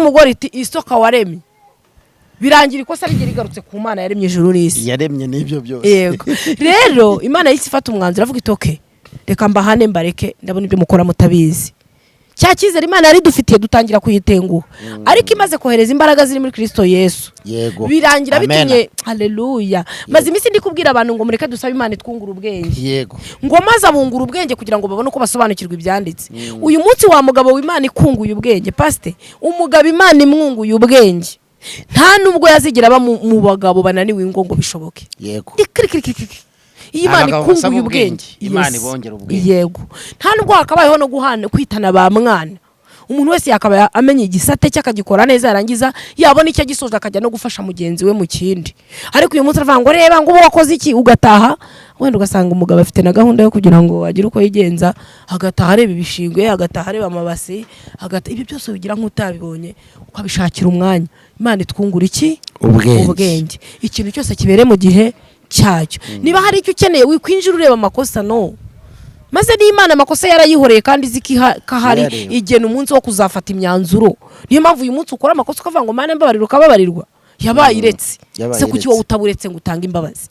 umugore iti isoka waremye birangira ikosa rigera rigarutse ku Mana yaremye ijuru n'isi yaremye n'ibyo byose. yego rero Imana yisi ifata umwanzuro avuga itoke reka mbahane mbareke ndabona ibyo mukora mutabizi cya cyizere Imana yari dufitiye dutangira kuyitenguha ariko imaze kohereza imbaraga ziri muri Kristo Yesu Yego. birangira bitumye haleluya maze imisi ndi kubwira abantu ngo mureke dusabe Imana itwungura ubwenge Yego. ngo maze abungura ubwenge kugira ngo babone uko basobanukirwa ibyanditse uyu munsi wa mugabo w'Imana ikunguye ubwenge pastor umugabo Imana imwunguye ubwenge nta nubwo yazigira aba mu bagabo bananiwe ngo bishoboke. Yego. Imana ikunguye ubwenge Imana ibongera ubwenge. Yego nta nubwo hakabayeho no guhana kwitana ba mwana umuntu wese yakaba amenye igisate cy'akagikora neza yarangiza yabona icyo gisoje akajya no gufasha mugenzi we mu kindi ariko uyu munsi aravuga ngo reba ngo wakoze iki ugataha wenda ugasanga umugabo afite na gahunda yo kugira ngo agire uko yigenza agataha areba ibishingwe agataha areba amabasi ibyo byose bigira nk'utabibonye ukabishakira umwanya. Imana itwungura iki ubwenge ikintu cyose kibere mu gihe cyacyo niba hari icyo ukeneye wikwinjira ureba amakosa no maze n'Imana amakosa yarayihoreye kandi zikahari igena umunsi wo kuzafata imyanzuro niyo mpamvu uyu munsi ukora amakosa ukavuga ngo Mana mbabarirwa ukababarirwa yabaye iretse se kuki wowe utaburetse ngo utange imbabazi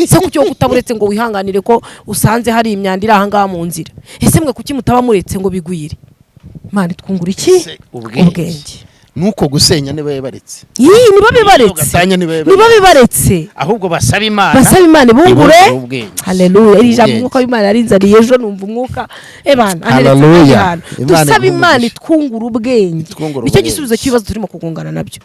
se kuki wowe utaburetse ngo wihanganire ko usanze hari imyanda iri ahangaha mu nzira ese mwe kuki mutaba muretse ngo bigwire. Imana itwungura iki ubwenge nuko gusenya niba yabaretse niba bibaretse ahubwo basaba Imana bungure haleluya iri jambo nk'uko Imana yarinzaniye ejo numva umwuka haleluya dusaba Imana itwungura ubwenge nicyo gisubizo cy'ibibazo turimo kugungana nabyo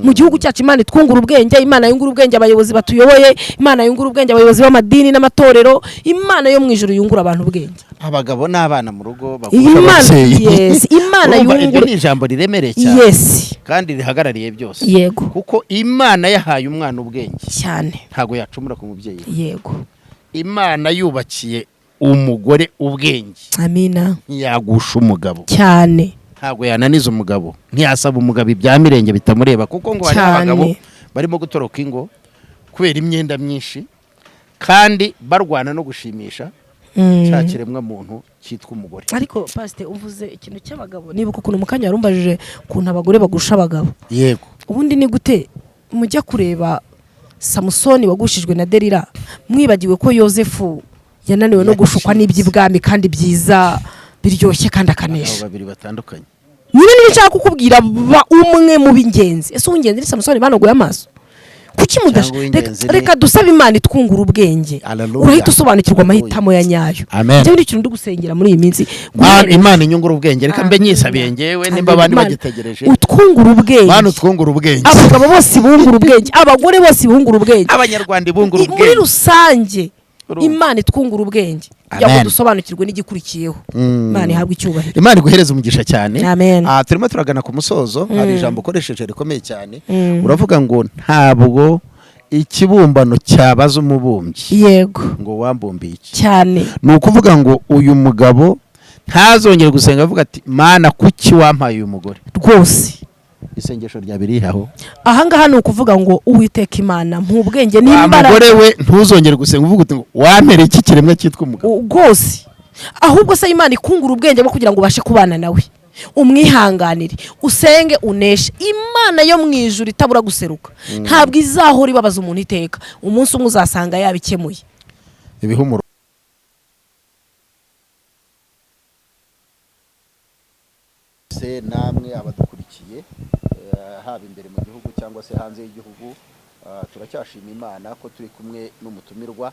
mu gihugu cyacu. Imana itwungura ubwenge Imana yungura ubwenge abayobozi batuyoboye Imana yungura ubwenge abayobozi b'amadini n'amatorero Imana yo mu ijuru yungura abantu ubwenge abagabo n'abana mu rugo bagusha ababyeyi. Imana yungura ni ijambo riremereye cyane kandi rihagarariye byose. Yego kuko Imana yahaye umwana ubwenge cyane ntago yacumura ku mubyeyi. Yego Imana yubakiye umugore ubwenge amina yagusha umugabo cyane ntago yananiza umugabo ntiyasaba umugabo ibya mirenge bitamureba kuko ngo hari abagabo barimo gutoroka ingo kubera imyenda myinshi kandi barwana no gushimisha cyakiremwa muntu cyitwa umugore. Ariko pastor uvuze ikintu cy'abagabo niba ukuntu mukanya yarumbajije kuntu abagore bagusha abagabo. Yego ubundi ni gute mujya kureba Samusoni wagushijwe na Delila mwibagiwe ko Yosefu yananiwe no gushukwa n'iby'ibwami kandi byiza biryoshye kandi akanesha babiri batandukanye. Niba nibishaka kukubwira umwe mu bingenzi ese ungenzi ni Samusoni banogoye amaso kuki reka dusaba Imana itwungura ubwenge urahita usobanukirwa amahitamo ya nyayo. Njyewe n'ikintu ndi gusengera muri iyi minsi Imana inyungura ubwenge reka mbe nyisabiye ngewe nimba abandi bagitegereje utwungura ubwenge Imana utwungura ubwenge abagabo bose bungura ubwenge abagore bose bungura ubwenge Abanyarwanda bungura ubwenge muri rusange Imana itwungura ubwenge yabo dusobanukirwe n'igikurikiyeho. Imana ihabwa icyubahiro Imana iguhereza umugisha cyane. Turimo turagana ku musozo hari ijambo ukoresheje rikomeye cyane uravuga ngo ntabwo ikibumbano cyabaza umubumbyi. Yego ngo wambumbiye iki cyane ni ukuvuga ngo uyu mugabo ntazongere gusenga avuga ati Mana kuki wampaye uyu mugore rwose isengesho rya birihaho ahangaha ni ukuvuga ngo Uwiteka Imana mpubwenge n'imbaraga umugore we ntuzongere gusenga uvuga uti ngo wampere iki kiremwa cyitwa umugabo rwose ahubwo se Imana ikungura ubwenge bwo kugira ngo ubashe kubana nawe umwihanganire usenge uneshe. Imana yo mu ijuru itabura guseruka ntabwo izahora ibabaza umuntu iteka umunsi umwe uzasanga yabikemuye. Ibihumuro se namwe abadukurikiye haba imbere mu gihugu cyangwa se hanze y'igihugu turacyashima Imana ko turi kumwe n'umutumirwa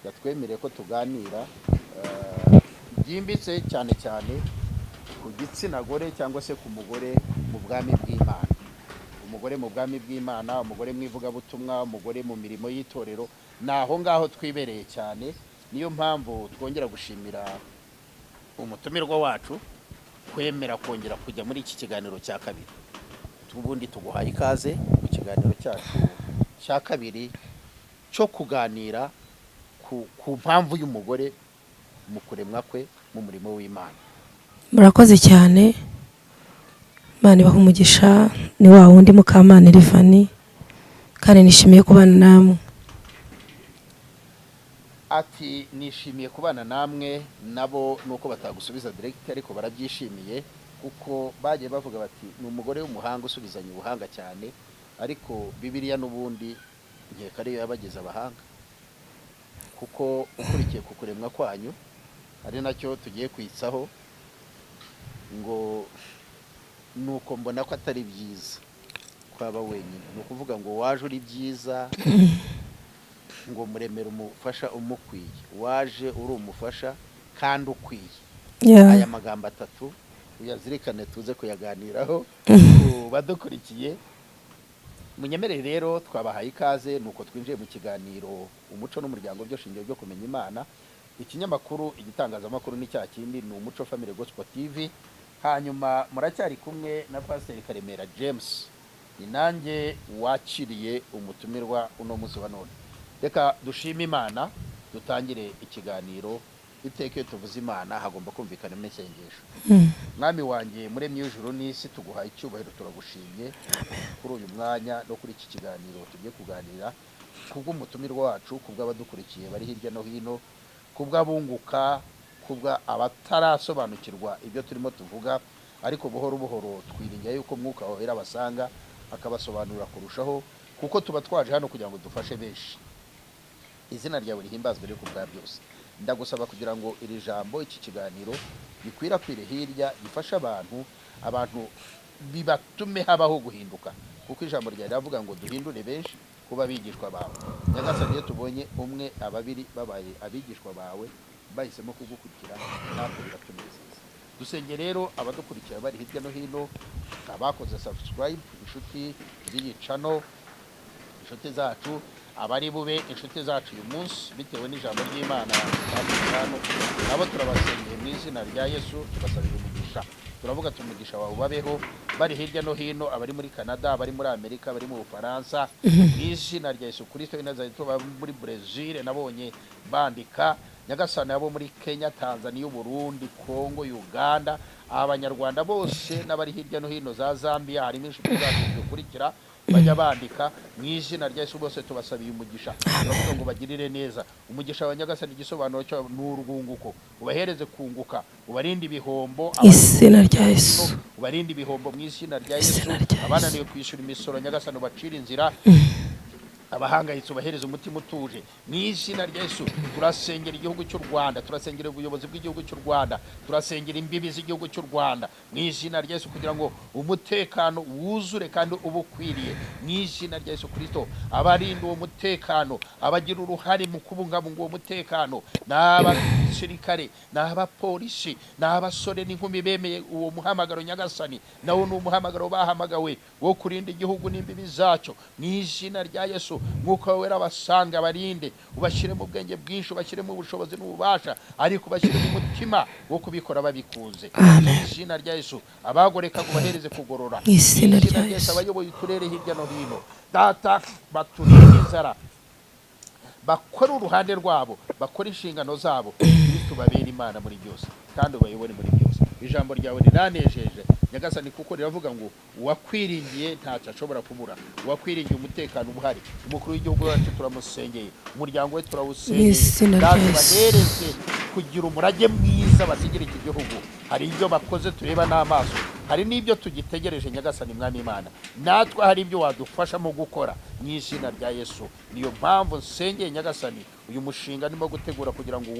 yatwemereye ko tuganira byimbitse cyane cyane ku gitsina gore cyangwa se ku mugore mu bwami bw'Imana. Umugore mu bwami bw'Imana umugore mu ivugabutumwa umugore mu mirimo y'itorero naho ngaho twibereye cyane. Niyo mpamvu twongera gushimira umutumirwa wacu kwemera kongera kujya muri iki kiganiro cya kabiri. Ubundi tuguhaye ikaze mu kiganiro cyacu cya kabiri cyo kuganira ku mpamvu y'umugore mu kuremwa kwe mu murimo w'Imana. Murakoze cyane Imana ibaha umugisha ni wa wundi Mukamana Rivani kandi nishimiye kubana namwe. Ati nishimiye kubana namwe nabo nuko batagusubiza direct ariko barabyishimiye kuko bagiye bavuga bati ni umugore w'umuhanga usubizanya ubuhanga cyane, ariko Bibiliya n'ubundi nkeka ariyo yabagize abahanga, kuko ukurikiye ku kuremwa kwanyu ari nacyo tugiye kwitsaho, ngo nuko mbona ko atari byiza kwaba wenyine. Ni ukuvuga ngo waje uri byiza ngo muremere umufasha umukwiye, waje uri umufasha kandi ukwiye. Aya magambo atatu uyazirikane tuze kuyaganiraho badukurikiye. Munyemerere rero twabahaye ikaze, nuko twinjiye mu kiganiro Umuco n'Umuryango byo shingiro byo kumenya Imana. Ikinyamakuru igitangazamakuru ni cya kindi, ni Umuco Family Gospel TV. Hanyuma muracyari kumwe na Pastor Karemera James, ni nanjye wakiriye umutumirwa uno munsi wa none. Reka dushime Imana dutangire ikiganiro. Iteke tuvuze Imana hagomba kumvikana isengesho. Mwami wanjye muremye w'ijuru n'isi, tuguhaye icyubahiro, turagushimye kuri uyu mwanya no kuri iki kiganiro tugiye kuganira, kubw'umutumirwa wacu, kubw'abadukurikiye bari hirya no hino, kubw'abunguka, abatarasobanukirwa ibyo turimo tuvuga, ariko buhoro buhoro twiringiye yuko Mwuka wawe abasanga akabasobanurira kurushaho, kuko tuba twaje hano kugira ngo dufashe benshi. Izina ryawe rihimbazwe ryo kubwa byose. Ndagusaba kugira ngo iri jambo, iki kiganiro bikwirakwire hirya, gifasha abantu bibatume habaho guhinduka, kuko ijambo ryawe riravuga ngo duhindure benshi kuba abigishwa bawe. Nyagasani, iyo tubonye umwe ababiri babaye abigishwa bawe bahisemo kugukurikira, natwe biratunezeza. Dusenge rero abadukurikira bari hirya no hino, abakoze subscribe, inshuti z'iyi channel, inshuti zacu, abari bube inshuti zacu uyu munsi bitewe n'ijambo ry'Imana hano, nabo turabasengeye mu izina rya Yesu, tubasabira umugisha. Turavuga tumugisha wawe babeho bari hirya no hino, abari muri Canada, abari muri Amerika, abari mu Bufaransa, mu izina rya Yesu Kristo w'i Nazareti, muri Brazil nabonye bandika, Nyagasani abo muri Kenya, Tanzania, Burundi, Kongo, Uganda, abanyarwanda bose n'abari hirya no hino za Zambia, harimo inshuti zacu dukurikira bajya bandika, mu izina rya Yesu bose tubasabiye umugisha. Turavuga ngo bagirire neza. Umugisha wa Nyagasani igisobanuro cyo n'urwunguko, ubahereze kunguka, ubarinde ibihombo, izina rya Yesu, ubarinde ibihombo mu izina rya Yesu. Abananiwe kwishyura imisoro, Nyagasani ubacira inzira, abahangayitse ubahereza umutima utuje mu izina rya Yesu. Turasengera igihugu cy'u Rwanda, turasengera ubuyobozi bw'igihugu cy'u Rwanda, turasengera imbibi z'igihugu cy'u Rwanda mu izina rya Yesu, kugira ngo umutekano wuzure kandi ubukwiriye mu izina rya Yesu Kristo. Abarinda uwo mutekano, abagira uruhare mu kubungabunga uwo mutekano, n'abasirikare, n'abapolisi, n'abasore n'inkumi bemeye uwo muhamagaro, Nyagasani nawo ni umuhamagaro bahamagawe wo kurinda igihugu n'imbibi zacyo mu izina rya Yesu. Mwuka wawe abasanga, barinde, ubashyire mu bwenge bwinshi, ubashyire mu bushobozi n'ububasha, ariko ubashyire mu mutima wo kubikora babikunze mu izina rya Yesu. Abagoreka ubahereze kugorora mu izina rya Yesu. Abayoboye uturere hirya no hino, Data, baturinde inzara, bakora uruhande rwabo, bakora inshingano zabo, Kristo babera Imana muri byose kandi ubayobore muri byose. Ijambo ryawe riranejeje Nyagasani, kuko riravuga ngo uwakwiringiye ntacyo ashobora kubura. Uwakwiringiye umutekano ubuhari. Umukuru w'igihugu wacu turamusengeye, umuryango we turawusengeye, bahereze kugira umurage mwiza basigira iki gihugu. Hari ibyo bakoze tureba n'amaso, hari n'ibyo tugitegereje Nyagasani Mwami Imana, natwe hari ibyo wadufashamo gukora mu izina rya Yesu. Niyo mpamvu nsengeye Nyagasani uyu mushinga ndimo gutegura, kugira ngo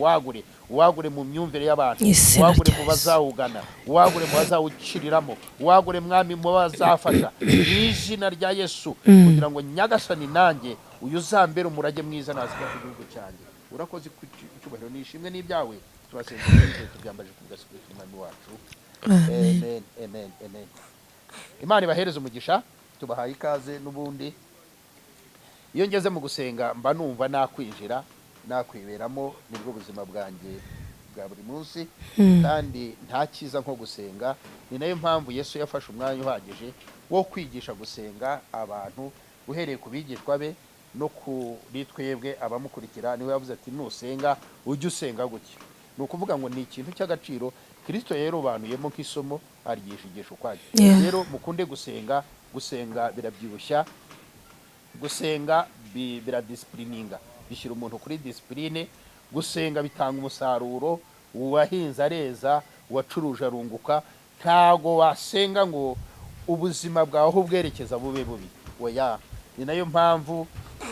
uwagure mu myumvire y'abantu, uwagure mu bazawugana, uwagure mu bazawuciriramo, uwagure Mwami mu bazafasha mu izina rya Yesu, kugira ngo Nyagasani nanjye uyu uzambere umurage mwiza nasiga ku gihugu cyanjye. Urakoze icyubahiro n'ishimwe n'ibyawe, turasengeye tubyambaje ku bw'Yesu Umwami wacu. Amen, amen, amen. Imana ibahereze umugisha, tubahaye ikaze. N'ubundi iyo ngeze mu gusenga mba numva nakwinjira, nakwiberamo, nibwo buzima bwanjye bwa buri munsi, kandi nta cyiza nko gusenga. Ni nayo mpamvu Yesu yafashe umwanya uhagije wo kwigisha gusenga abantu, uhereye ku bigishwa be no kuri twebwe abamukurikira. Niwe yavuze ati nusenga ujye usenga gutya. Ni ukuvuga ngo ni ikintu cy'agaciro Kristo yarobanuyemo nk'isomo, aryigisha ukwaje. Rero mukunde gusenga. Gusenga birabyibushya, gusenga biradisiplininga, bishyira umuntu kuri disipline. Gusenga bitanga umusaruro, uwahinze areza, uwacuruje arunguka. ntago wasenga ngo ubuzima bwawe aho ubwerekeza bube bubi. Oya, ni nayo mpamvu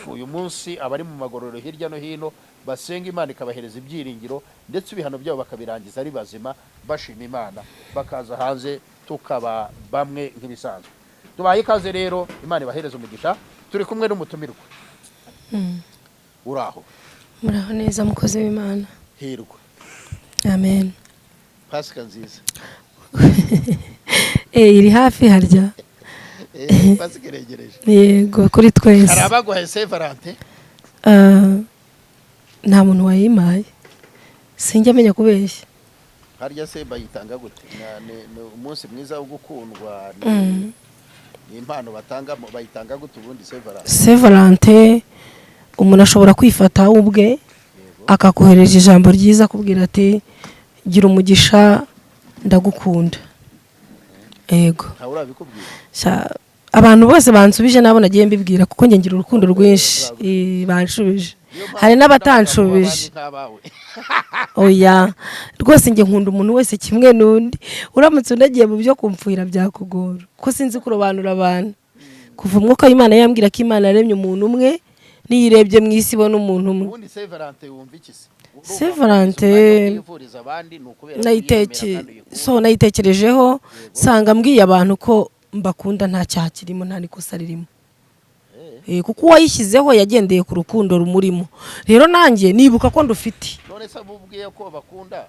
uyu munsi abari mu magororero hirya no hino basenga Imana ikabahereza ibyiringiro, ndetse ibihano byabo bakabirangiza ari bazima bashima Imana, bakaza hanze tukaba bamwe nk'ibisanzwe. Tubaye ikaze rero, Imana ibahereza umugisha. Turi kumwe n'umutumirwa. Uraho? Muraho neza mukozi w'Imana. Hirwa. Amen. Pasika nziza. Iri hafi harya. Pasika iregereje. Yego, kuri twese. Arabaguhaye Saint Valentin? Nta muntu wayimaye. Sinjya amenya kubeshya. Harya se bayitanga gute? Ni umunsi mwiza wo gukundwa. Ni impano batanga, bayitanga gute ubundi Saint Valentin? Saint Valentin umuntu ashobora kwifata ubwe akakohereje ijambo ryiza kubwira ati gira umugisha ndagukunda. Yego. Nta urabikubwira? Abantu bose bansubije nabo nagiye mbibwira kuko nge ngira urukundo rwinshi banshubije. Hari n'abatanshubije. Oya, rwose nge nkunda umuntu wese kimwe n'undi. Uramutse undagiye mu byo kumfuhira byakugora ko sinzi kurobanura abantu. Kuva umwuka w'Imana yambwira ko Imana yaremye umuntu umwe, niyirebye mu isi ibona umuntu umwe. Ubundi Saint Valentin wumva iki se? Saint Valentin nayitekerejeho sanga mbwiye abantu ko mbakunda nta cyaha kirimo, nta nikosa ririmo. Kuko uwayishyizeho yagendeye ku rukundo rumurimo. Rero nanjye nibuka ko ndufite. None se bubwiye ko bakunda?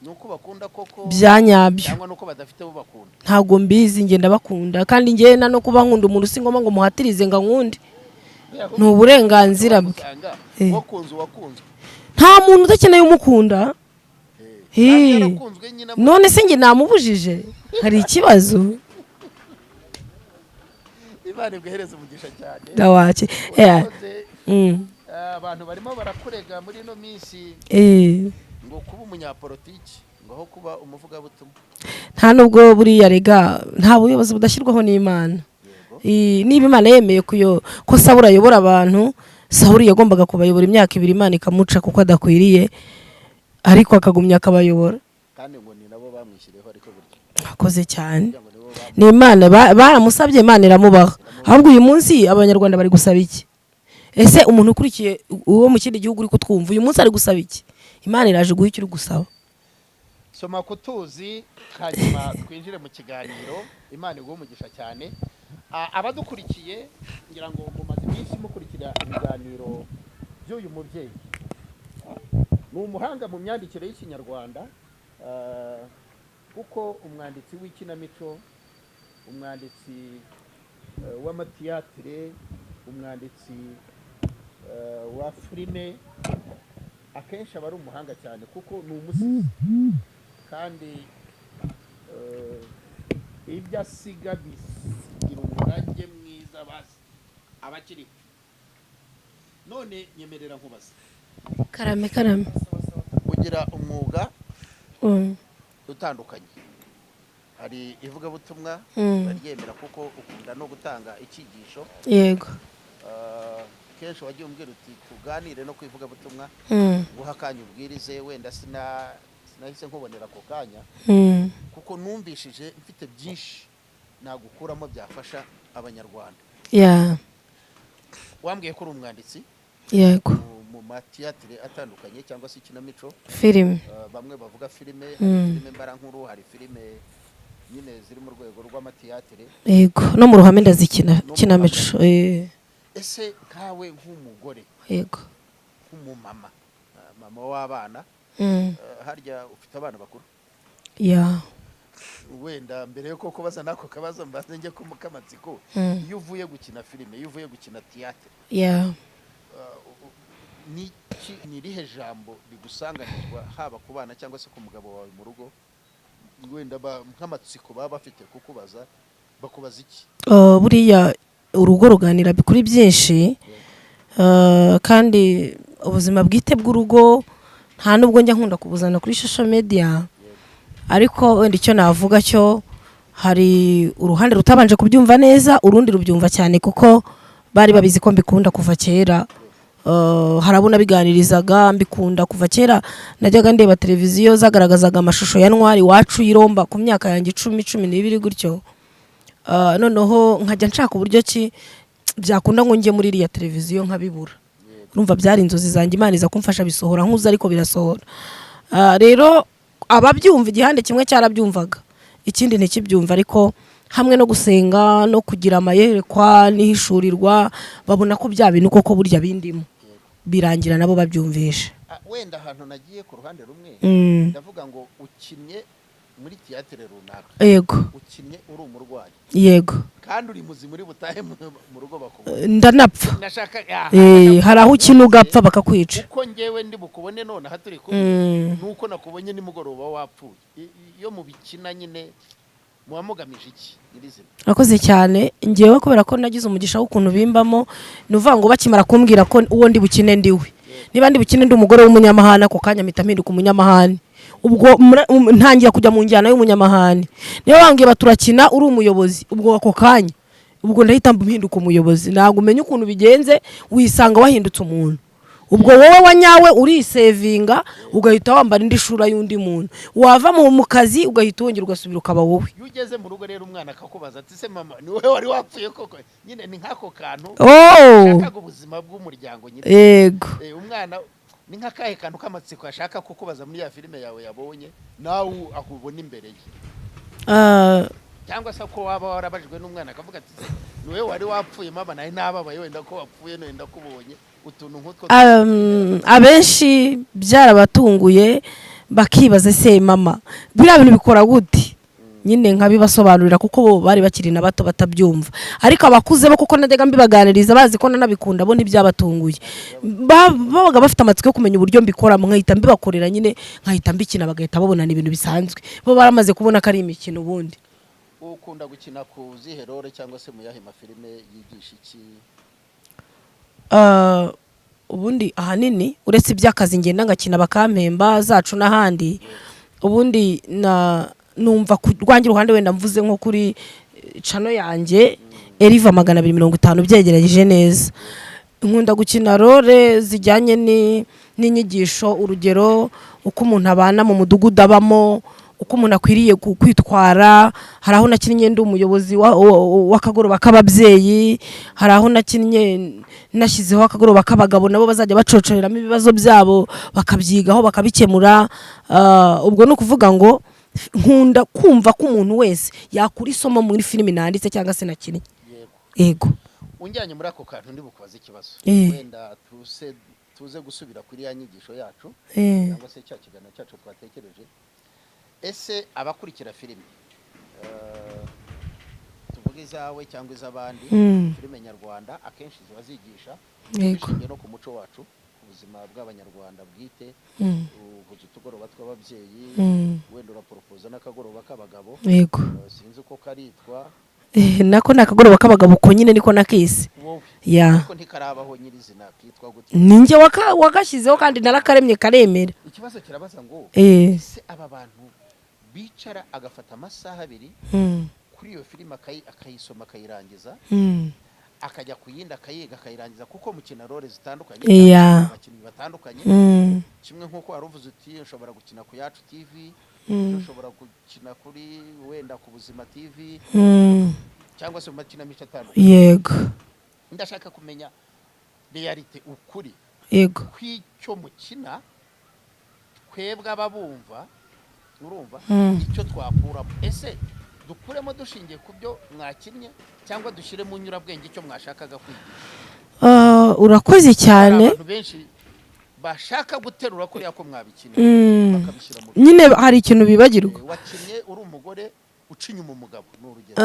Nuko bakunda koko byanyabyo. Cyangwa nuko badafite bo bakunda? Ntago mbizi, nge ndabakunda kandi nge no kuba nkunda umuntu singoma ngo muhatirize nga nkundi. Ni uburenganzira bwe. Wakunze wakunzwe. Nta muntu utakeneye umukunda. None se nge namubujije? Hari ikibazo? Imana ibwehereze umugisha cyane. Dawake. Abantu barimo barakurega muri no minsi ngo kuba umunyapolitiki, ngo aho kuba umuvugabutumwa. Nta nubwo buriya rega nta buyobozi budashyirwaho n'Imana. Niba Imana yemeye ko Sawuli ayobora abantu, Sawuli yagombaga kubayobora imyaka 2 Imana ikamuca kuko adakwiriye, ariko akagumya akabayobora. Kandi ngo ni nabo bamwishyiriyeho ariko buryo. Akoze cyane. Ni Imana baramusabye, Imana iramubaha. Ahubwo uyu munsi abanyarwanda bari gusaba iki? Ese umuntu ukurikiye uwo mu kindi gihugu uri kutwumva uyu munsi ari gusaba iki? Imana iraje guha icyo uri gusaba. Soma kutuzi hanyuma twinjire mu kiganiro. Imana iguhe umugisha cyane. Abadukurikiye ngira ngo mumaze iminsi mukurikira ibiganiro by'uyu mubyeyi. Ni umuhanga mu myandikire y'Ikinyarwanda, kuko umwanditsi w'ikinamico, umwanditsi w'amatiyatire, umwanditsi wa filime, akenshi aba ari umuhanga cyane kuko ni umusizi kandi ibyo asiga bisigira umurage mwiza abakiri. None nyemerera nkubaza. Karame. Kugira umwuga utandukanye. Hari ivugabutumwa baryemera kuko ukunda no gutanga icyigisho. Yego. Kenshi wagiye umbwira uti tuganire no kwivugabutumwa, guha kanya ubwirize, wenda sinahise nkubonera ako kanya kuko numvishije mfite byinshi nagukuramo byafasha abanyarwanda. Wambwiye ko uri umwanditsi. Yego. Mu matiyatire atandukanye cyangwa se ikinamico. Filime. Bamwe bavuga filime, filime mbarankuru, hari filime nyine ziri mu rwego rw'amatiyatire. Yego, no mu ruhame ndazikina kinamico. Ese kawe nk'umugore, yego, nk'umumama, mama w'abana, harya ufite abana bakuru? Wenda mbere yo koko baza nako kabazo mbaze nge kumukamatsiko. Iyo uvuye gukina filime, iyo uvuye gukina tiyatire, ni rihe jambo bigusanganizwa haba ku bana cyangwa se ku mugabo wawe mu rugo? Wenda nk'amatsiko baba bafite kukubaza, bakubaza iki? Buriya urugo ruganira kuri byinshi, kandi ubuzima bwite bw'urugo nta nubwo njya nkunda kubuzana kuri social media, ariko wenda icyo navuga cyo hari uruhande rutabanje kubyumva neza, urundi rubyumva cyane kuko bari babizi ko mbikunda kuva kera. harabona biganirizaga mbikunda kuva kera najyaga ndeba televiziyo zagaragazaga amashusho ya Ntwari Iwacu y'Iromba ku myaka yanjye 10-12 gutyo. Noneho nkajya nshaka uburyo ki byakunda ngo njye muri iriya televiziyo nkabibura. Urumva byari inzozi zanjye Imana iza kumfasha bisohora nkuza ariko birasohora. Rero ababyumva igihande kimwe cyarabyumvaga ikindi ntikibyumva, ariko hamwe no gusenga no kugira amayerekwa nihishurirwa babona ko bya bintu koko burya bindimo birangira nabo babyumvisha. Wenda ahantu nagiye ku ruhande rumwe ndavuga ngo ukinnye muri theatre runaka, yego ukinnye uri umurwayi, yego kandi uri muzima uri butahe mu rugo bakubona ndanapfa, nashaka hari aho ukina ugapfa bakakwica. uko ngewe ndi bukubone none aha turi kumwe nuko nakubonye nimugoroba wapfuye. Iyo mubikina nyine muwamugamije iki nyirizina? Akoze cyane ngewe kubera ko nagize umugisha w'ukuntu bimbamo, nuvuga ngo bakimara kumbwira ko uwo ndi bukine ndiwe, niba ndi bukine ndi umugore w'umunyamahane ako kanya mpita mpinduka umunyamahane, ubwo ntangira kujya mu njyana y'umunyamahane. Niyo wangiye baturakina uri umuyobozi, ubwo ako kanya ubwo ndahita mpinduka umuyobozi, ntabwo umenya ukuntu bigenze wisanga wahindutse umuntu. Ubwo wowe wanyawe urisevinga ugahita wambara indi shura y'undi muntu, wava mu kazi ugahita wongera ugasubira ukaba wowe. Iyo ugeze mu rugo rero umwana akakubaza ati se mama ni wowe wari wapfuye koko? Nyine ni nk'ako kantu shakaga ubuzima bw'umuryango nyine. Yego. Umwana ni nk'akahe kantu k'amatsiko yashaka kukubaza muri ya filime yawe yabonye nawe akubona imbere ye, cyangwa se ko waba warabajwe n'umwana akavuga ati se ni wowe wari wapfuye mama nawe nababaye wenda ko wapfuye wenda kubonye utuntu nk'utwo. Abenshi byarabatunguye bakibaza se mama biriya bintu bikora gute, nyine nkabibasobanurira kuko bo bari bakiri na bato batabyumva, ariko abakuze bo kuko najyaga mbibaganiriza bazi ko nanabikunda bo ntibyabatunguye, babaga bafite amatsiko yo kumenya uburyo mbikora, nkahita mbibakorera nyine nkahita mbikina bagahita babona ni ibintu bisanzwe, bo baramaze kubona ko ari imikino. Ubundi ukunda gukina ku zihe role cyangwa se mu yahe mafilime yigisha iki? Ubundi ahanini uretse iby'akazi ngenda ngakina bakampemba zacu n'ahandi, ubundi numva rwangira uruhande wenda mvuze nko kuri chano yanjye Eriva 250 byegereje neza. Nkunda gukina role zijyanye n'inyigisho, urugero uko umuntu abana mu mudugudu abamo, uko umuntu akwiriye kwitwara. Hari aho nakinnye ndi umuyobozi w'akagoroba k'ababyeyi, hari aho nakinnye nashyizeho akagoroba k'abagabo nabo bazajya bacocoreramo ibibazo byabo bakabyigaho bakabikemura. Ubwo no kuvuga ngo nkunda kumva ko umuntu wese yakura isomo muri filime nanditse cyangwa se nakinnye. Yego. Unjyanye muri ako kantu ndi bukubaza ikibazo, wenda tuze gusubira kuri ya nyigisho yacu cyangwa se cya kiganiro cyacu twatekereje. Ese abakurikira filime tuvuge izawe cyangwa iz'abandi, filime nyarwanda akenshi ziba zigisha bishingiye no ku muco wacu, ku buzima bw'abanyarwanda bwite, uvuze utugoroba tw'ababyeyi, wenda uraporopoza n'akagoroba k'abagabo. Yego. Sinzi uko karitwa. Nako nakagoroba k'abagabo ko nyine niko nakise. Ariko ntikarabaho nyirizina kitwa gute? Ninjye wakashyizeho kandi narakaremye karemera. Ikibazo kirabaza ngo ese aba bantu bicara agafata amasaha 2 kuri iyo filime akayisoma akayirangiza, akajya kuyinda akayiga akayirangiza, kuko mukina role zitandukanye, abakinnyi batandukanye, kimwe nk'uko waruvuze uti ushobora gukina ku Yacu TV, ushobora gukina kuri wenda ku Buzima TV, cyangwa se mu makinamico atandukanye. Yego. Ndashaka kumenya reality, ukuri. Yego. Kw'icyo mukina twebwe ababumva, urumva icyo twakuramo. Ese dukuremo dushingiye ku byo mwakinnye cyangwa dushyire mu nyurabwenge icyo mwashakaga kwigisha? Urakoze cyane. Abantu benshi bashaka guterura ko yako mwabikina bakabishyira mu nyine hari ikintu bibagirwa. Wakinnye uri umugore ucinya umugabo n'urugero.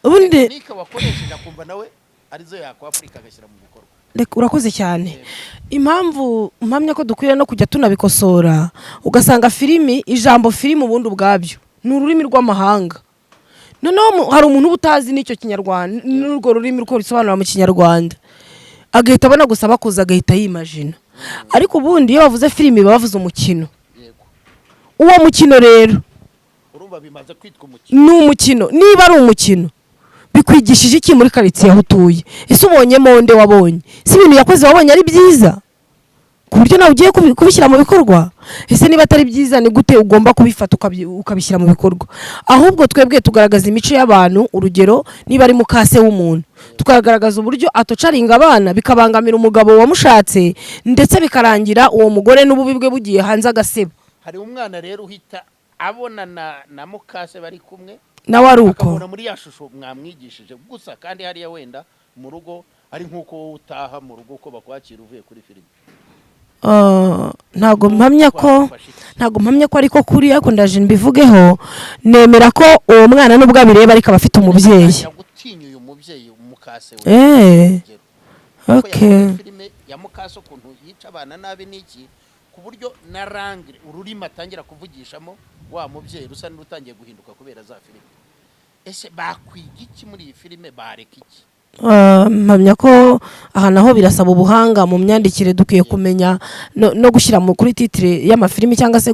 Ubundi nika wakoresheje akumva nawe arizo yako Afrika agashyira mu bikorwa. Urakoze cyane. Impamvu mpamya ko dukwiriye no kujya tunabikosora, ugasanga filimi, ijambo filimi ubundi ubwabyo ni ururimi rw'amahanga. Noneho hari umuntu utazi n'icyo kinyarwanda n'urwo rurimi ruko risobanura mu kinyarwanda, agahita abona gusa bakoza agahita yimagina. Ariko ubundi iyo bavuze filimi bavuze umukino. Uwo mukino rero urumva bimaze kwitwa umukino. Ni umukino. Niba ari umukino bikwigishije iki muri karitsiye aho utuye? ese ubonyemo nde wabonye? si ibintu yakoze wabonye ari byiza ku buryo nawe ugiye kubishyira mu bikorwa? ese niba atari byiza ni gute ugomba kubifata ukabishyira mu bikorwa? ahubwo twebwe tugaragaza imico y'abantu. urugero, niba ari mukase w'umuntu, tukagaragaza uburyo atocaringa abana bikabangamira umugabo wamushatse, ndetse bikarangira uwo mugore n'ububi bwe bugiye hanze agaseba. hari umwana rero uhita abona na mukase bari kumwe, nawe ari uko akabona muri ya shusho mwamwigishije gusa, kandi hariya wenda mu rugo ari nk'uko wowe utaha mu rugo uko bakwakira uvuye kuri filime. ntago mpamya ko ariko kuri, ariko ndaje mbivugeho. nemera ko uwo mwana nubwo abireba ariko aba afite umubyeyi. gutinya uyu mubyeyi umukase we. okay. filime ya mukase ukuntu yica abana nabi n'iki, ku buryo na rangre ururimi atangira kuvugishamo wa mubyeyi rusa n'utangiye guhinduka kubera za filime. ese bakwiga iki muri iyi filime? bareka iki? mpamya ko aha naho birasaba ubuhanga mu myandikire. dukwiye kumenya no gushyira kuri titire y'amafilimi, cyangwa se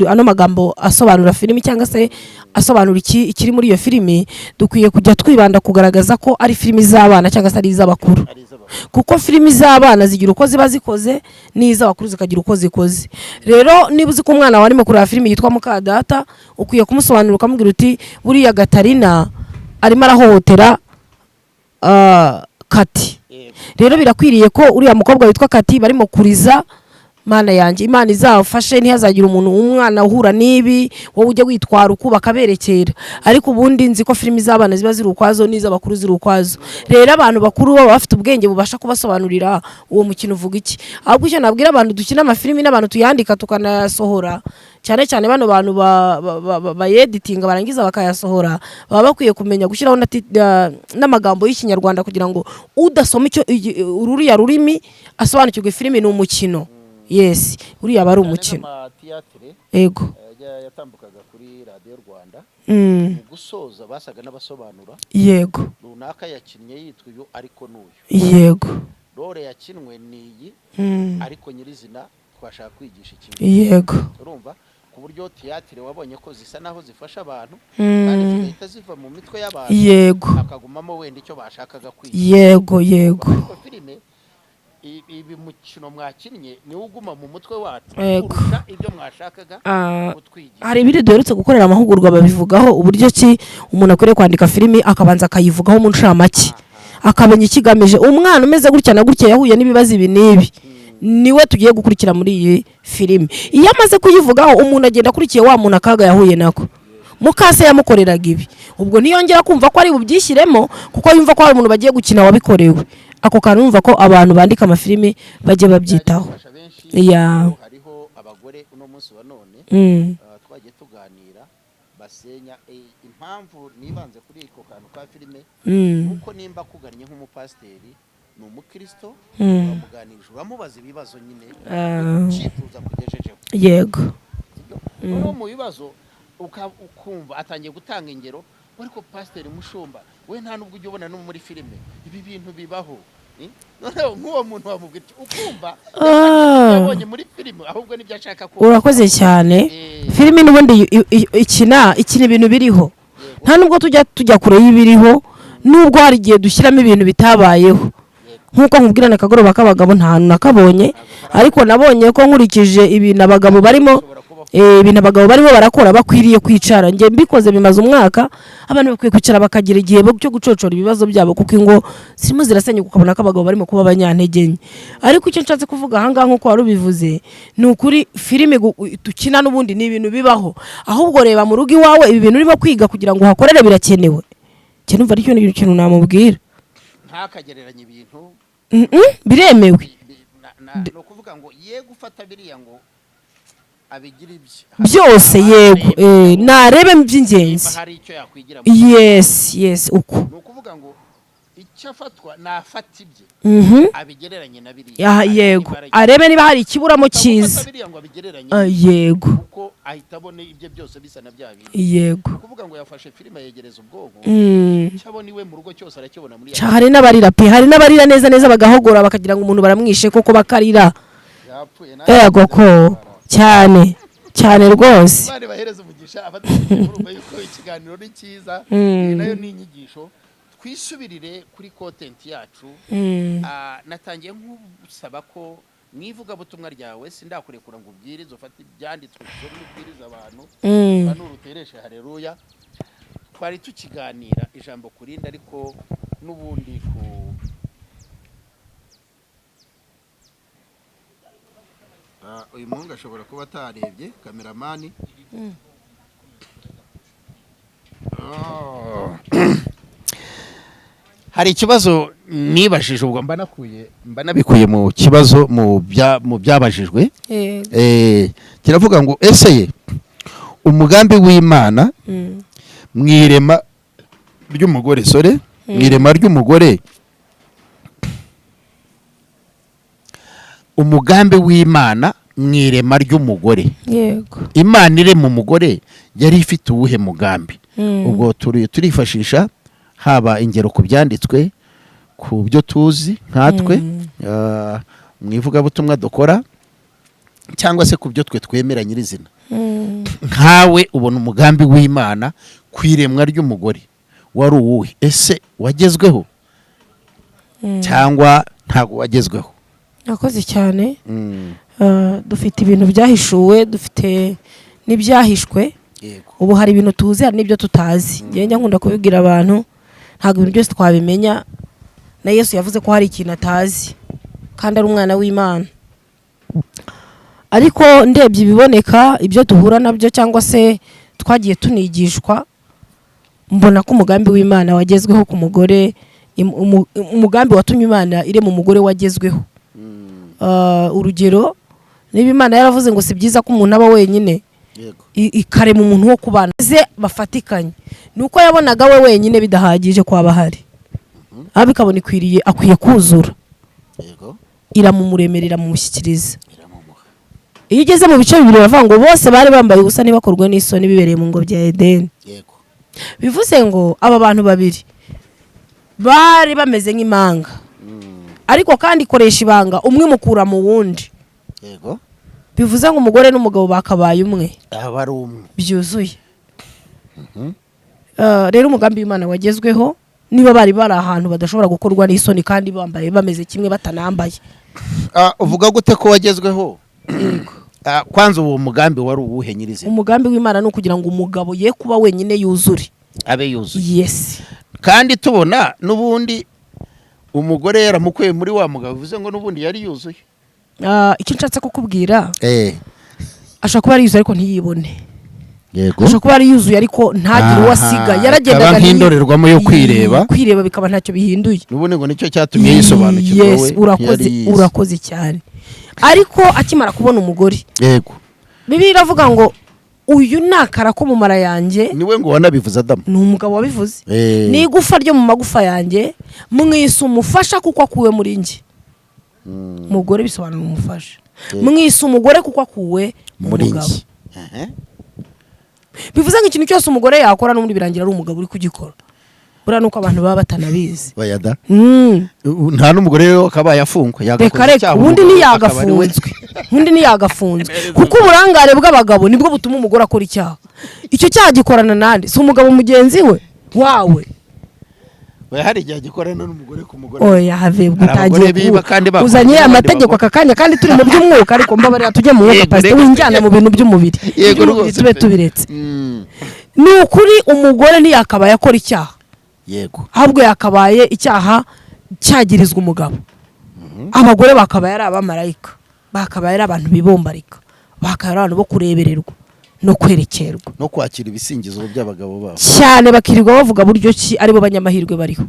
ano magambo asobanura filimi cyangwa se asobanura ikiri muri iyo filimi. dukwiye kujya twibanda kugaragaza ko ari filimi z'abana cyangwa se ari iz'abakuru, kuko filimi z'abana zigira uko ziba zikoze, n'iz'abakuru zikagira uko zikoze. rero niba uzi ko umwana warimo kureba filimi yitwa Mukadata, ukwiye kumusobanurira ukamubwira uti buriya Gatarina arimo arahohotera Kati. rero birakwiriye ko uriya mukobwa witwa Kati barimo kuriza. Mana yanjye, Imana izafashe ntihazagira umwana uhura n'ibi, wowe ujye witwara uko bakaberekera. ariko ubundi nzi ko filimi z'abana ziba ziri ukwazo n'iz'abakuru ziri ukwazo. rero abantu bakuru baba bafite ubwenge bubasha kubasobanurira uwo mukino uvuga iki. ahubwo icyo nabwira abantu dukina amafilimi n'abantu tuyandika tukanayasohora, cyane cyane bano bantu bayeditinga barangiza bakayasohora, baba bakwiye kumenya gushyiraho n'amagambo y'ikinyarwanda kugira ngo udasoma ururiya rurimi asobanukirwe filimi ni umukino. yes, uriya aba ari umukino. Ego. yatambukaga kuri radiyo Rwanda, mu gusoza basaga n'abasobanura. Yego. runaka yakinnye yitwa uyu ariko n'uyu. Yego. role yakinwe niyi, ariko nyirizina twashaka kwigisha ikintu. Yego. urumva ku buryo tiyatire wabonye ko zisa naho zifasha abantu, kandi zigahita ziva mu mitwe y'abantu. Yego. akagumamo wenda icyo bashakaga kwigisha. Yego. filime ibi mukino mwakinnye niwo uguma mu mutwe wacu kurusha ibyo mwashakaga gutwigisha. hari ibiri duherutse gukorera amahugurwa babivugaho uburyo ki umuntu akwiriye kwandika filimi akabanza akayivugaho mu ncamake, akamenya ikigamije. umwana umeze gutya na gutya yahuye n'ibibazo ibi n'ibi, niwe tugiye gukurikira muri iyi filimi. iyo amaze kuyivugaho umuntu agenda akurikiye wa muntu akaga yahuye nako. Mukase yamukoreraga ibi, ubwo ntiyongera kumva ko ari bubyishyiremo, kuko yumva ko hari umuntu bagiye gukina wabikorewe. ako kantu numva ko abantu bandika amafilimi bajye babyitaho. hariho abagore uno munsi wa none twagiye tuganira basenya impamvu nibanze kuri iko kantu ka filime, nuko nimba kugannye nk'umupasiteri ni umukristo, bamuganirije uramubaza ibibazo nyine cyifuza kugejejeho. Yego. no mu bibazo ukumva atangiye gutanga ingero, ariko pasiteri Mushumba we nta nubwo ujya ubona no muri filime ibi bintu bibaho. noneho nk'uwo muntu wamubwira ukumva yabonye muri filime ahubwo nibyo ashaka ko. urakoze cyane. filime n'ubundi ikina ibintu biriho, nta nubwo tujya kure y'ibiriho, nubwo hari igihe dushyiramo ibintu bitabayeho. nk'uko nkubwirana akagoroba k'abagabo nta hantu nakabonye, ariko nabonye ko nkurikije ibintu abagabo barimo barakora bakwiriye kwicara. njye mbikoze bimaze umwaka, abantu bakwiye kwicara bakagira igihe cyo gucocora ibibazo byabo, kuko ingo zirimo zirasenyuka ukabona ko abagabo barimo kuba abanyantege nke. ariko icyo nshatse kuvuga ahangaha nk'uko wari ubivuze ni ukuri, filime dukina n'ubundi ni ibintu bibaho. ahubwo reba mu rugo iwawe ibi bintu urimo kwiga kugira ngo uhakorere birakenewe. numva ari cyo kintu namubwira. ntakagereranye ibintu biremewe. ni ukuvuga ngo ye gufata biriya ngo abigira byose. yego. narebe by'ingenzi. hari icyo yakwigira. yes uko. ni ukuvuga ngo icyo afatwa nafata ibye abigereranye na biriya. yego. arebe niba hari ikiburamo cyiza. yego. kuko ahita abona ibyo byose bisa na bya bintu. yego. ni ukuvuga ngo yafashe filime yegereza ubwonko, cyabona iwe mu rugo cyose arakibona muri ya. hari n'abarira pe, hari n'abarira neza bagahogora bakagira ngo umuntu baramwishe koko bakarira. yego ko cyane rwose. bari bahereza umugisha abategeka urumva yuko ikiganiro ni cyiza, nayo ni inyigisho twisubirire kuri content yacu. Natangiye nk'usaba ko mu ivugabutumwa ryawe sindakurekura ngo ubwirize ufate ibyanditswe usome ubwiriza abantu banurutereshe haleluya. Twari tukiganira ijambo kurindi ariko n'ubundi ku uyu muhungu ashobora kuba atarebye kameramani. Hari ikibazo nibajije ubwo mba nabikuye mu kibazo mu byabajijwe. Kiravuga ngo ese umugambi w'Imana mu irema ry'umugore mu irema ry'umugore, umugambi w'Imana mu irema ry'umugore, yego, Imana irema umugore yari ifite uwuhe mugambi? Ubwo turifashisha haba ingero ku byanditswe, ku byo tuzi nkatwe mu ivugabutumwa dukora, cyangwa se ku byo twe twemera nyirizina. Nkawe ubona umugambi w'Imana ku iremwa ry'umugore wari uwuhe? Ese wagezweho cyangwa ntabwo wagezweho? Nakoze cyane. Dufite ibintu byahishuwe, dufite n'ibyahishwe. Ubu hari ibintu tuzi, hari n'ibyo tutazi. Njye nkunda kubibwira abantu, ntabwo ibintu byose twabimenya. Na Yesu yavuze ko hari ikintu atazi kandi ari umwana w'Imana. Ariko ndebye ibiboneka, ibyo duhura nabyo cyangwa se twagiye tunigishwa, mbona ko umugambi w'Imana wagezweho ku mugore, umugambi watumye Imana irema umugore wagezweho. Urugero, niba Imana yaravuze ngo si byiza ko umuntu aba wenyine, ikarema umuntu wo kubana ze bafatikanye, nuko yabonaga we wenyine bidahagije ko aba hari, abikabona akwiye kuzura, iramumuremerera mu mushyikiriza. Iyo ugeze mu bice bibiri bavuga ngo bose bari bambaye ubusa ntibakorwe n'isoni bibereye mu ngo bya Edeni. Bivuze ngo aba bantu babiri bari bameze nk'imanga, ariko kandi ikoresha ibanga umwe mukura mu wundi. Bivuze ngo umugore n'umugabo bakabaye umwe, abari umwe byuzuye. Rero umugambi w'Imana wagezweho, niba bari ahantu badashobora gukorwa n'isoni kandi bambaye bameze kimwe batanambaye. Uvuga gute ko wagezweho? Kwanza uwo mugambi wari uwuhe nyirizina? Umugambi w'Imana no kugira ngo umugabo ye kuba wenyine yuzure, abe yuzuye. Yes. Kandi tubona n'ubundi umugore yaramukuye muri wa mugabo, bivuze ngo n'ubundi yari yuzuye. Icyo nshatse kukubwira, ashaka kuba ari yuzuye ariko ntiyibone. Yego. Ashaka kuba ari yuzuye ariko ntagire uwo asiga. Yaragendaga nk'indorerwamo yo kwireba bikaba ntacyo bihinduye. N'ubundi ngo nicyo cyatumye yisobanukirwa we. Yes, urakoze cyane. Ariko akimara kubona umugore, yego, Bibiliya iravuga ngo uyu nakara ko mu mara yanjye, niwe ngo wanabivuze Adamu, ni umugabo wabivuze, ni igufa ryo mu magufa yanjye, mwise umufasha kuko akuwe muri njye. Umugore bisobanura umufasha. Mwise umugore kuko akuwe muri njye. Bivuze ngo ikintu cyose umugore yakora n'ubundi birangira ari umugabo uri kugikora. Buriya nuko abantu baba batanabizi. Bayada. Nta n'umugore rero akaba yafungwa, yagakoze icyaha. Ubundi ntiyagafunzwe. Ubundi ntiyagafunzwe. Kuko uburangare bw'abagabo nibwo butuma umugore akora icyaha. Icyo cyaha gikorana nande? Si umugabo mugenzi we wawe. We hari igihe gikorana n'umugore ku mugore. Oya have butagiye uzanye amategeko akakanya kandi turi mu by'umwuka, ariko mbabarira tujye mu mwuka pastor winjyana mu bintu by'umubiri. Yego rwose tube tubiretse. Ni ukuri umugore ntiyakabaye akora icyaha. Yego. Ahubwo yakabaye icyaha cyagirizwa umugabo. Abagore bakabaye ari abamarayika, bakabaye ari abantu bibombarika, bakabaye ari abantu bo kurebererwa no kwerekerwa no kwakira ibisingizo by'abagabo babo cyane, bakirirwa bavuga buryo ki aribo banyamahirwe bariho.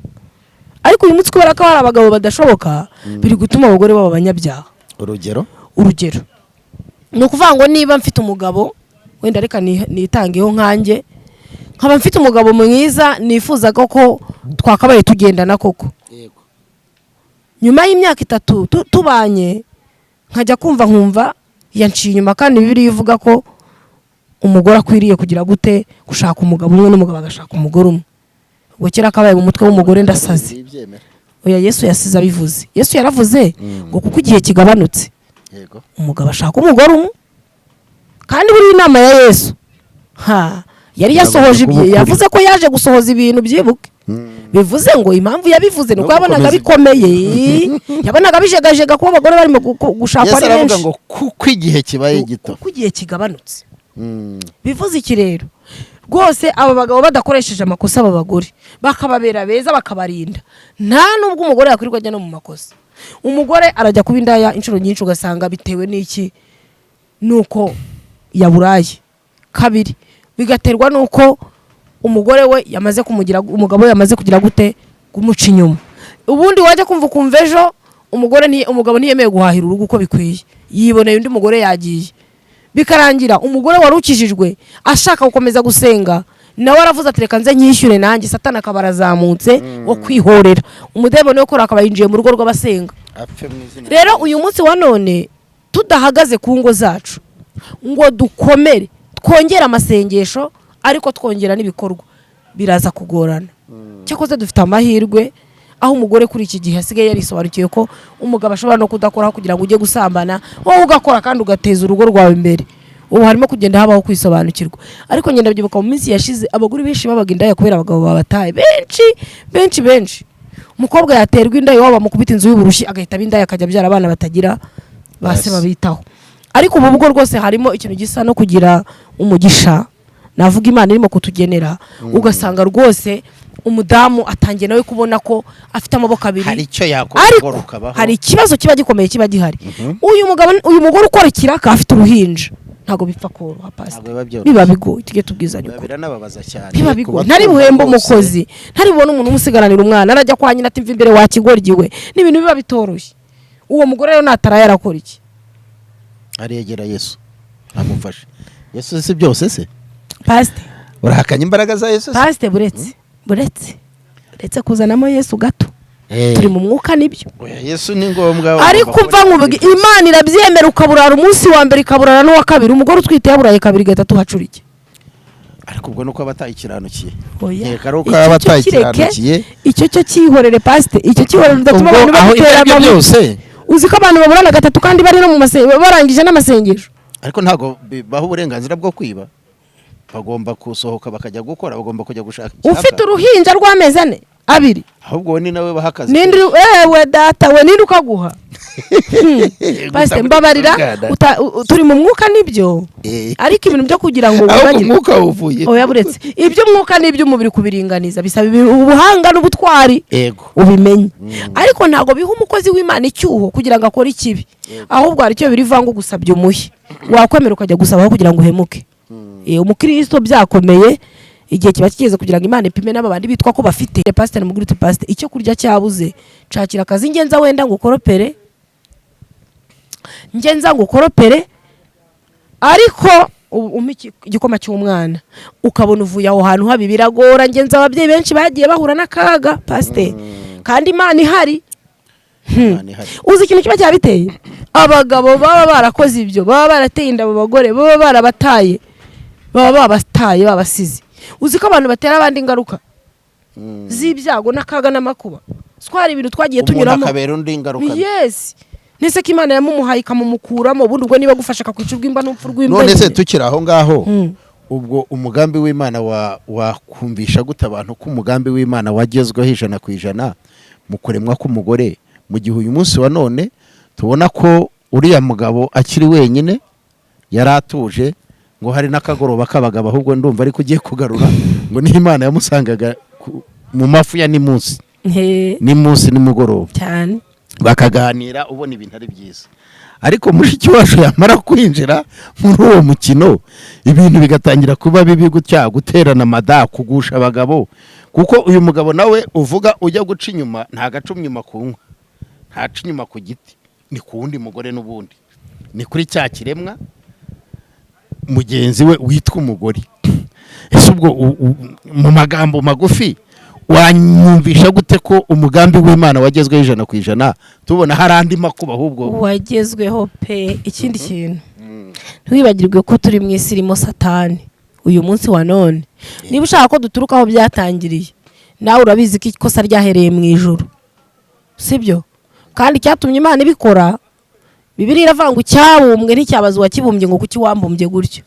Ariko uyu munsi kubera ko hari abagabo badashoboka, biri gutuma abagore baba abanyabyaha. Urugero ni ukuvuga ngo niba mfite umugabo, wenda reka nitangeho nkanjye, nkaba mfite umugabo mwiza nifuzaga ko twakabaye tugendana koko. Yego. Nyuma y'imyaka 3 tubanye, nkajya nkumva yanciye inyuma, kandi Bibiliya ivuga ko umugore akwiriye kugira gute gushaka umugabo umwe n'umugabo agashaka umugore umwe. Ubwo kera akabaye mu mutwe w'umugore ndasaze. Oya, Yesu yasize abivuze. Yesu yaravuze ngo kuko igihe kigabanutse, yego, umugabo ashaka umugore umwe. Kandi buri inama ya Yesu yari yasohoje ibye, yavuze ko yaje gusohoza ibintu byibuke. bivuze ngo impamvu yabivuze nuko yabonaga bikomeye yabonaga bijegajega kuba abagore barimo gushakwa ari benshi ngo kuko igihe kibaye gito kuko igihe kigabanutse bivuze iki rero rwose aba bagabo badakoresheje amakosa aba bagore bakababera beza bakabarinda nta nubwo umugore yakwirirwa ajya no mu makosa umugore arajya kuba indaya inshuro nyinshi ugasanga bitewe n'iki nuko yaburaye kabiri bigaterwa nuko umugore we yamaze kumugira umugabo yamaze kugira gute kumuca inyuma ubundi wajya kumva ejo umugabo ntiyemeye guhahira urugo uko bikwiye yiboneye undi mugore yagiye bikarangira umugore warukijijwe ashaka gukomeza gusenga nawe aravuze ati reka nze nyishyure nanjye satani akaba arazamutse wo kwihorera umudayimoni wo kora akaba yinjiye mu rugo rw'abasenga rero uyu munsi wa none tudahagaze ku ngo zacu ngo dukomere twongera amasengesho ariko twongera n'ibikorwa biraza kugorana cyakoze dufite amahirwe aho umugore kuri iki gihe asigaye yarisobanukiye ko umugabo ashobora no kudakoraho kugira ngo ujye gusambana wowe ugakora kandi ugateza urugo rwawe imbere ubu harimo kugenda habaho kwisobanukirwa ariko ngenda byibuka mu minsi yashize abagore benshi babaga indaya kubera abagabo babataye benshi umukobwa yaterwa inda iwabo bamukubita inzu y'uburushi agahita abindaya akajya abyara abana batagira base babitaho ariko ubu bwo rwose harimo ikintu gisa no kugira umugisha navuga Imana irimo kutugenera ugasanga rwose umudamu atangiye nawe kubona ko afite amaboko abiri hari icyo yakora ukabaho hari ikibazo kiba gikomeye kiba gihari uyu mugore ukora ikiraka afite uruhinja ntago bipfa koroha pasi biba bigoye tujye tubwizanya uko biranababaza cyane biba bigoye ntari buhembe umukozi ntari bubone umuntu umusigaranira umwana arajya kwa nyina ati mva imbere wakigoryiwe n'ibintu biba bitoroshye uwo mugore rero natara yarakora iki ariyegera Yesu amufashe Yesu si byose se pasite urahakanye imbaraga za Yesu pasite buretse kuzanamo Yesu gato turi mu mwuka nibyo Yesu ni ngombwa ariko mva nk'ubugi Imana irabyemera ukaburara umunsi wa mbere ikaburara n'uwa kabiri umugore utwite yaburaye kabiri gatatu hacurike ariko ubwo nuko abatayikiranukiye karuka abatayikiranukiye icyo cyo cyihorere pasite icyo cyihorere ndatuma abantu batera byose uzi ko abantu baburana gatatu kandi bari no mu barangije n'amasengesho ariko ntago baho uburenganzira bwo kwiba bagomba kusohoka bakajya gukora bagomba kujya gushaka ufite uruhinja rw'amezi 4 abiri ahubwo we ni nawe bahakaze nindi we data we nindi ukaguha pasite mbabarira turi mu mwuka nibyo ariko ibintu byo kugira ngo ubagire umwuka uvuye oya buretse ibyo mwuka nibyo umubiri kubiringaniza bisaba ubuhanga n'ubutwari ubimenye ariko ntago biha umukozi w'Imana icyuho kugira ngo akore ikibi ahubwo hari cyo birivanga gusabye umuhe wakwemera ukajya gusabaho kugira ngo uhemuke umukristo byakomeye igihe kiba kigeze kugira ngo Imana ipime n'abandi bitwa ko bafite pastor muguru uti pastor icyo kurya cyabuze cakira akazi ngenza wenda ngo koropere ariko igikoma cy'umwana ukabona uvuye aho hantu habi biragora ngenza ababyeyi benshi bagiye bahura n'akaga pastor kandi Imana ihari uzi ikintu kiba cyabiteye abagabo baba barakoze ibyo baba barateye inda abo bagore baba barabataye baba babasize uzi ko abantu batera abandi ingaruka z'ibyago n'akaga n'amakuba twari ibintu twagiye tunyuramo akabera undi ingaruka yes nese ko Imana yamumuhaye ikamumukuramo ubundi ubwo niba gufasha akakwicurwa imba n'upfu rw'imba none se tukira aho ngaho ubwo umugambi w'Imana wakumvisha gute abantu ko umugambi w'Imana wagezweho 100% mu kuremwa k'umugore mu gihe uyu munsi wa none tubona ko uriya mugabo akiri wenyine yaratuje ngo hari n'akagoroba k'abagabo ahubwo ndumva ariko ugiye kugarura ngo ni Imana yamusangaga mu mafu ya nimunsi nimugoroba cyane bakaganira ubona ibintu ari byiza ariko mushiki wacu yamara kwinjira muri uwo mukino ibintu bigatangira kuba bibi gutya guterana amada kugusha abagabo kuko uyu mugabo nawe uvuga ujya guca inyuma nta gaca inyuma kunywa ntaca inyuma ku giti ni ku wundi mugore n'ubundi ni kuri cya kiremwa mugenzi we witwa umugore ese ubwo mu magambo magufi wanyumvisha gute ko umugambi w'Imana wagezweho 100% tubona hari andi makuba ahubwo wagezweho pe ikindi kintu ntiwibagirwe ko turi mu isi irimo satani uyu munsi wa none niba ushaka ko duturuka aho byatangiriye nawe urabizi ko ikosa ryahereye mu ijuru sibyo kandi cyatumye Imana ibikora Bibiliya iravuga ngo cyabumbwe nticyabaza wakibumbye ngo kuki wambumbye gutyo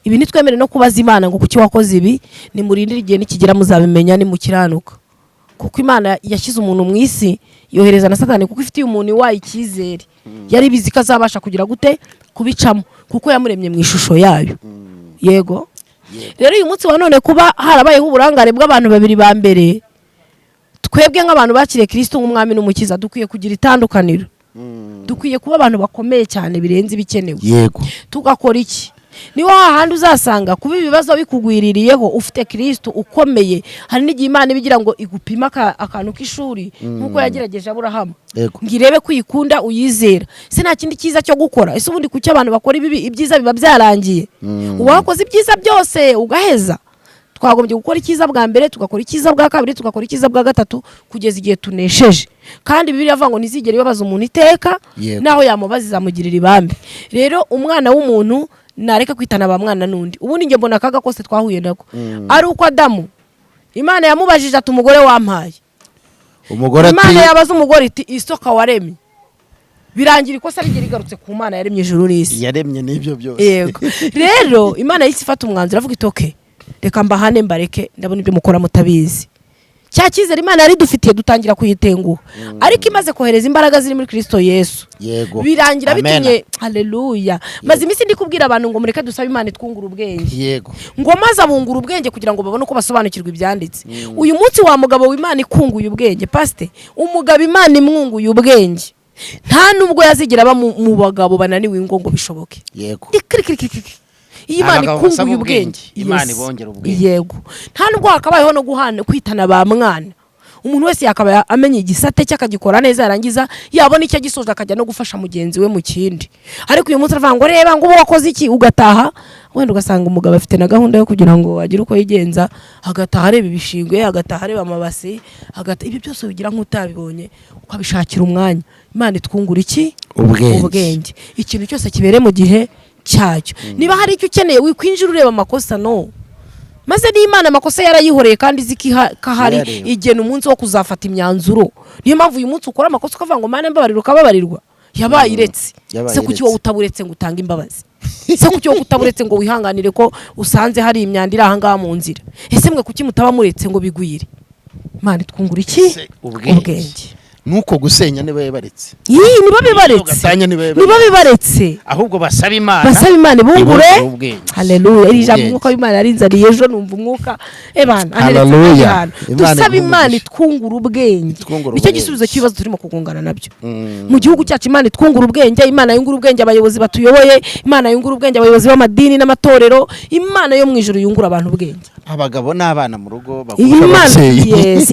ibi nitwemere no kubaza Imana ngo kuki wakoze ibi ni murindira igihe nikigera muzabimenya ni mukiranuka kuko Imana yashyize umuntu mu isi yohereza na Satani kuko ifitiye umuntu wayo icyizere yari bizi ko azabasha kugira gute kubicamo kuko yamuremye mu ishusho yayo. Yego rero uyu munsi wa none kuba harabayeho uburangare bw'abantu babiri ba mbere, twebwe nk'abantu bakiriye Kristo nk'umwami n'umukiza dukwiye kugira itandukaniro. Dukwiye kuba abantu bakomeye cyane birenze ibikenewe. Yego. Tugakora iki? Niho hahandi uzasanga kuba ibibazo bikugwiririyeho ufite Kristo ukomeye. Hari n'igihe Imana ibigira ngo igupima akantu k'ishuri nkuko yagerageje Aburahamu. Ngirebe kwikunda uyizera. Se nta kindi cyiza cyo gukora. Ese ubundi kuki abantu bakora ibyiza biba byarangiye? Uwakoze ibyiza byose ugaheza. Twagombye gukora icyiza bwa mbere, tugakora icyiza bwa kabiri, tugakora icyiza bwa gatatu kugeza igihe tunesheje. Kandi Bibiliya avuga ngo ntizigere ibabaza umuntu iteka naho yamubaza izamugirira ibambe. Rero umwana w'umuntu nareka kwitana ba mwana nundi. Ubundi nge mbona akaga kose twahuye nako ari uko Adamu Imana yamubajije ati umugore wampaye. Umugore ati Imana yabaza umugore iti isoka waremye. Birangira ikosa rigera igarutse ku Mana yaremye ijuru n'isi. Yaremye n'ibyo byose. Yego. Rero Imana yisi ifata umwanzuro avuga iti okay, reka mbahane mbareke ndabona ibyo mukora mutabizi. Cya cyizere Imana yari dufitiye dutangira kuyitenguha. Ariko imaze kohereza imbaraga ziri muri Kristo Yesu. Yego. Birangira bitumye haleluya. Maze imisi ndi kubwira abantu ngo mureke dusabe Imana twungura ubwenge. Yego. Ngo maze abungura ubwenge kugira ngo babone uko basobanukirwa ibyanditse. Uyu munsi wa mugabo w'Imana ikunguye ubwenge, pastor, umugabo Imana imwunguye ubwenge. Nta nubwo yazigira aba mu bagabo bananiwe ngo bishoboke. Yego. Imana ikunguye ubwenge. Imana ibongera ubwenge. Yego. Nta nubwo hakabayeho no kwitana ba mwana. Umuntu wese yakaba amenye igisate cy'akagikora neza yarangiza yabona icyo gisoza akajya no gufasha mugenzi we mu kindi. Ariko uyu munsi aravuga ngo reba ngo wakoze iki ugataha, wenda ugasanga umugabo afite na gahunda yo kugira ngo agire uko yigenza, agataha areba ibishingwe, agataha areba amabasi, ibyo byose bigira nk'utabibonye ukabishakira umwanya. Imana itwungura iki? Ubwenge. Ikintu cyose kibere mu gihe cyacyo. Niba hari icyo ukeneye wikwinjira ureba amakosa no. Maze n'Imana amakosa yarayihoreye kandi zikahari igena umunsi wo kuzafata imyanzuro. Niyo mpamvu uyu munsi ukora amakosa ukavuga ngo Mana mbabarirwa ukababarirwa. Yabaye iretse. Se kuki wowe utaburetse ngo utange imbabazi? Se kuki wowe utaburetse ngo wihanganire ko usanze hari imyandira ahangaha mu nzira? Ese mwe kuki mutaba muretse ngo bigwire? Imana itwungura iki? Ubwenge. Nuko gusenya niba baretse. Niba bibaretse. Ahubwo basaba Imana. Basaba Imana bungure. Haleluya. Iri jambo umwuka w'Imana yarinzaniye ejo numva umwuka. Ebana. Haleluya. Dusaba Imana itwungura ubwenge. Nicyo gisubizo cy'ibibazo turimo kugongana nabyo. Mu gihugu cyacu Imana itwungura ubwenge, Imana yungura ubwenge abayobozi batuyoboye, Imana yungura ubwenge abayobozi b'amadini n'amatorero, Imana yo mu ijuru yungura abantu ubwenge. Abagabo n'abana mu rugo bagura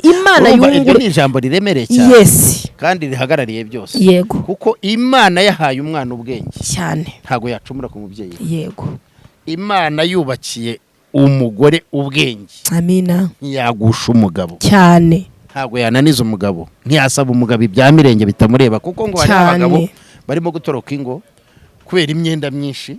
Imana yungura. Ni ijambo riremereye cyane. Yes. Kandi rihagarariye byose. Yego. Kuko Imana yahaye umwana ubwenge cyane. Ntago yacumura ku mubyeyi. Yego. Imana yubakiye umugore ubwenge. Amina. Yagusha umugabo cyane. Ntago yananiza umugabo. Ntiyasaba umugabo ibya mirenge bitamureba kuko ngo hari abagabo barimo gutoroka ingo kubera imyenda myinshi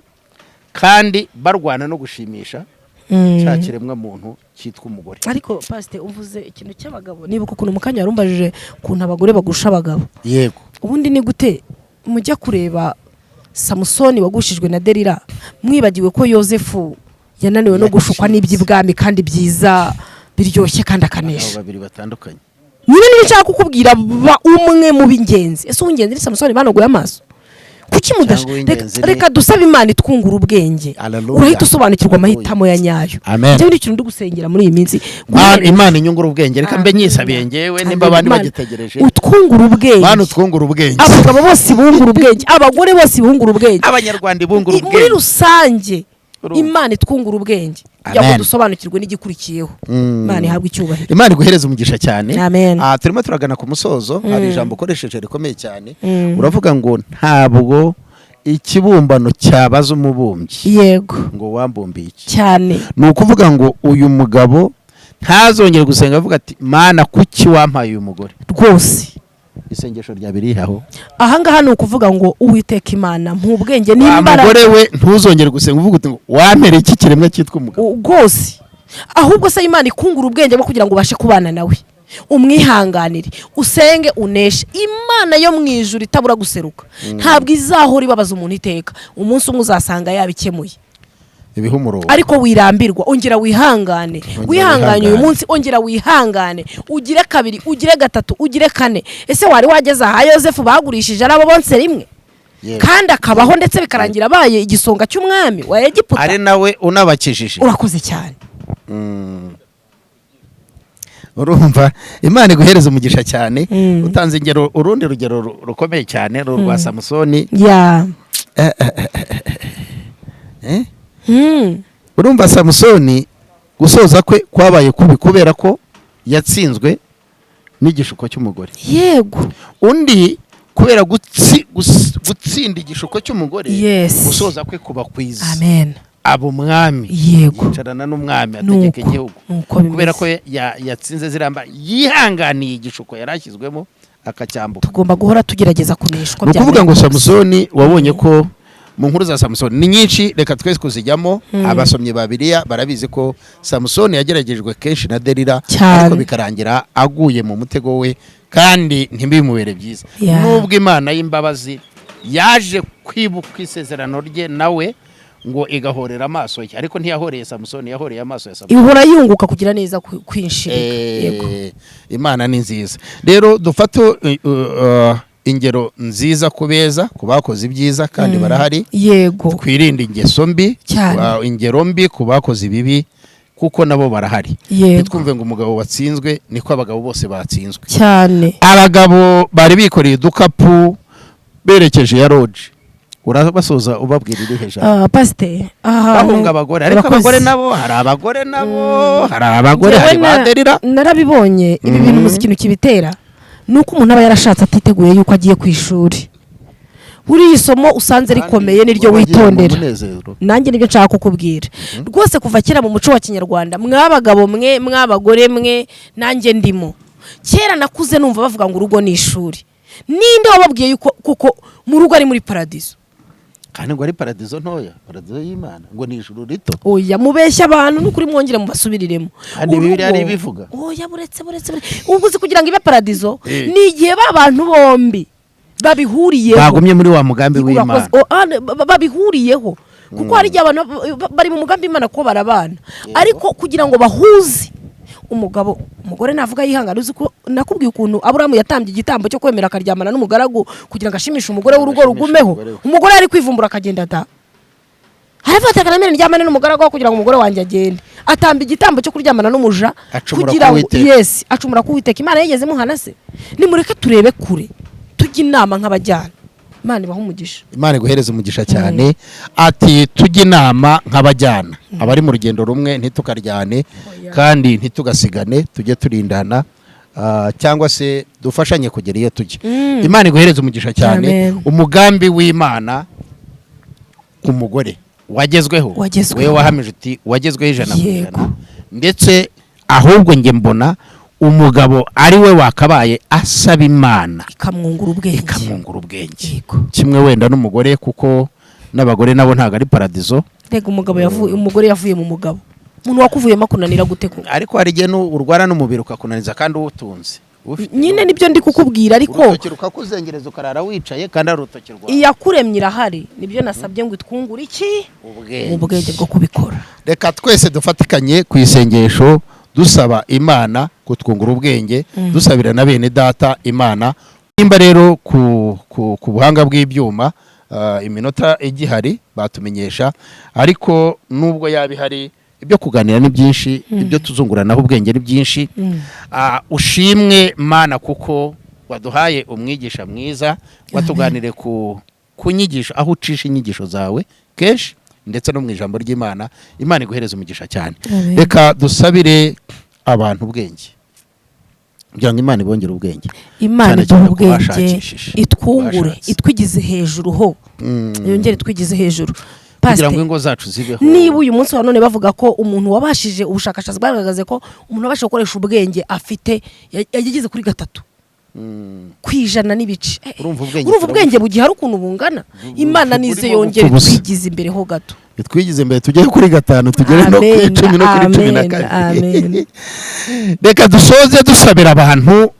kandi barwana no gushimisha cyakiremwa muntu cyitwa umugore. Ariko pastor uvuze ikintu cy'abagabo nibuka ukuntu mukanya yarumbajije kuntu abagore bagusha abagabo. Yego. Ubundi ni gute mujya kureba Samusoni wagushijwe na Delila mwibagiwe ko Yosefu yananiwe no gushukwa n'iby'ibwami kandi byiza biryoshye kandi akanesha. Babiri batandukanye. Nyine nibishaka kukubwira umwe mu bingenzi. Ese ungenzi ni Samusoni banogoye amaso. Kuki reka dusaba Imana itwungura ubwenge. Urahita usobanukirwa amahitamo ya nyayo. Njye ni ikintu ndugusengera muri iyi minsi. Imana inyungura ubwenge. Reka mbe nyisabiye ngewe nimba abandi bagitegereje. Utwungura ubwenge. Mana utwungura ubwenge. Abagabo bose bungura ubwenge, abagore bose bungura ubwenge. Abanyarwanda bungura ubwenge. Muri rusange Imana itwungura ubwenge. Yabo dusobanukirwe n'igikurikiyeho. Imana ihabwa icyubahiro. Imana iguhereza umugisha cyane. Turimo turagana ku musozo. Hari ijambo ukoresheje rikomeye cyane. Uravuga ngo ntabwo ikibumbano cyabaza umubumbyi. Yego. Ngo wambumbiye iki. Cyane. Ni ukuvuga ngo uyu mugabo ntazongere gusenga avuga ati Mana kuki wampaye uyu mugore. Rwose. Isengesho rya birihaho. Ahangaha ni ukuvuga ngo Uwiteka Imana mpubwenge n'imbaraga. Umugore we ntuzongere gusenga uvuga uti wampere iki kiremwa cyitwa umugabo. Rwose. Ahubwo se Imana ikungura ubwenge bwo kugira ngo ubashe kubana nawe. Umwihanganire, usenge uneshe. Imana yo mu ijuru itabura guseruka. Ntabwo izahora ibabaza umuntu iteka. Umunsi umwe uzasanga yabikemuye. ibiha umurongo. ariko wirambirwa ongera wihangane wihanganye uyu munsi ongera wihangane ugire kabiri ugire gatatu ugire kane. ese wari wageza aha Yozefu bagurishije arabo bonse rimwe kandi akabaho ndetse bikarangira abaye igisonga cy'umwami wa Egiputa ari nawe unabakijije. urakoze cyane. urumva Imana iguhereza umugisha cyane. utanze ingero urundi rugero rukomeye cyane rwa Samusoni. urumva Samusoni gusoza kwe kwabaye kubi kubera ko yatsinzwe n'igishuko cy'umugore. Yego. Undi kubera gutsinda igishuko cy'umugore gusoza kwe kuba kwiza. Amen. abo mwami yego yicarana n'umwami ategeka igihugu kubera ko yatsinze ziramba yihanganiye igishuko yarashyizwemo akacyambuka. Tugomba guhora tugerageza kuneshwa bya kuvuga ngo Samusoni wabonye ko mu nkuru za Samusoni ni nyinshi, reka twese kuzijyamo. Abasomye Bibiliya barabizi ko Samusoni yageragejwe kenshi na Delila ariko bikarangira aguye mu mutego we kandi ntibimubere byiza. Nubwo Imana y'imbabazi yaje kwibuka isezerano rye nawe ngo igahorera amaso ye, ariko ntiyahoreye Samusoni, yahoreye amaso ya Samusoni. Ihora yunguka kugira neza kwinshirika. Yego Imana ni nziza. Rero dufato ingero nziza kubeza kubakoze ibyiza kandi barahari. Yego twirinde ingeso mbi, ingero mbi kubakoze ibibi kuko nabo barahari. Twumve ngo umugabo watsinzwe niko abagabo bose batsinzwe cyane. Abagabo bari bikoreye udukapu berekeje ya Roge, urabasoza ubabwira iri hejuru. Pastor bahunga abagore, ariko abagore nabo hari abagore hari baderira. Narabibonye ibi bintu muzi ikintu kibitera nuko umuntu aba yarashatse atiteguye yuko agiye ku ishuri. Buri isomo usanze rikomeye niryo witondera. Nanjye nibyo nshaka kukubwira. Rwose kuva kera mu muco wa Kinyarwanda mwabagabo mwe mwabagore mwe nanjye ndimo. Kera nakuze numva bavuga ngo urugo ni ishuri. Ninde wababwiye yuko kuko mu rugo ari muri paradizo? Kandi ngo ari paradizo ntoya, paradizo y'Imana ngo ni ijuru rito. Oya mubeshya abantu n'ukuri mwongere mubasubiriremo. Kandi Bibiliya ari bivuga. Oya buretse ubuzi kugira ngo ibe paradizo ni igihe babantu bombi babihuriyeho bagumye muri wa mugambi w'Imana. Babihuriyeho kuko hari igihe abantu bari mu mugambi w'Imana ko barabana, ariko kugira ngo bahuze umugore navuga yihangana. Uzi ko nakubwiye ukuntu Aburahamu yatambye igitambo cyo kwemera akaryamana n'umugaragu kugira ngo ashimishe umugore w'urugo rugumeho. Umugore ari kwivumbura akagenda ata harafata kanamene ryamane n'umugaragu kugira ngo umugore wanjye agende, atamba igitambo cyo kuryamana n'umuja kugira ngo acumura ku Uwiteka. Imana yigeze muhana se? Nimureke turebe kure tujye inama nk'abajyana. Imana ibaha umugisha. Imana iguhereza umugisha cyane. Ati tujye inama nk'abajyana, abari mu rugendo rumwe ntitukaryane kandi ntitugasigane, tujye turindana cyangwa se dufashanye kugera iyo tujye. Imana iguhereza umugisha cyane. Umugambi w'Imana umugore wagezweho, wewe wahamije uti wagezweho 100%, ndetse ahubwo nge mbona umugabo ari we wakabaye asaba Imana ikamwungura ubwenge kimwe wenda n'umugore, kuko n'abagore nabo ntago ari paradizo. Rega umugore yavuye mu mugabo. Umuntu wakuvuyemo kunanira guteka, ariko hari igihe urwara n'umubiri ukakunaniza kandi utunze. Nyine nibyo ndi kukubwira, ariko urutoki kuzengereza ukarara wicaye kandi ari urutoki rwawe. Iyakuremye irahari, nibyo nasabye ngo itwungure iki ubwenge bwo kubikora. Reka twese dufatikanye ku isengesho dusaba Imana kutwungura ubwenge, dusabira na bene data Imana. Nimba rero ku buhanga bw'ibyuma iminota igihari batumenyesha, ariko nubwo yabihari ibyo kuganira ni byinshi, ibyo tuzunguranaho ubwenge ni byinshi. Ushimwe Mana kuko waduhaye umwigisha mwiza, watuganire ku nyigisho, aho ucisha inyigisho zawe kenshi ndetse no mu ijambo ry'Imana. Imana iguhereza umugisha cyane. Reka dusabire abantu ubwenge kugira ngo Imana ibongere ubwenge. Imana iduha ubwenge, itwungure, itwigize hejuru ho, yongere itwigize hejuru kugira ngo ingo zacu zibeho. Niba uyu munsi wa none bavuga ko umuntu wabashije, ubushakashatsi bwagaragaje ko umuntu wabashije gukoresha ubwenge afite yageze kuri 3 kwijana n'ibice. Urumva ubwenge bugiye hari ukuntu bungana. Imana nize yongere twigize imbere ho gato, twigize imbere tugere kuri 5 tugere no kuri 10 no kuri 12. Reka dusoze dusabira abantu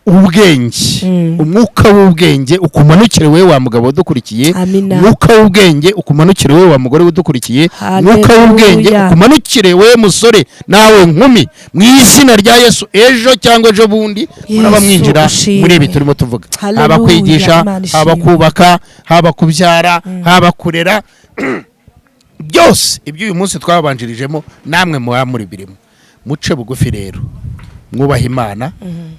ubwenge, umwuka w'ubwenge ukumanukire wowe wa mugabo udukurikiye, umwuka w'ubwenge ukumanukire wowe wa mugore udukurikiye, umwuka w'ubwenge ukumanukire wowe musore nawe nkumi, mu izina rya Yesu. Ejo cyangwa ejo bundi muraba mwinjira muri ibi turimo tuvuga, haba kwigisha, haba kubaka, haba kubyara, haba kurera byose ibyo uyu munsi twabanjirijemo namwe muba muri birimo. Muce bugufi rero, mwubaha Imana,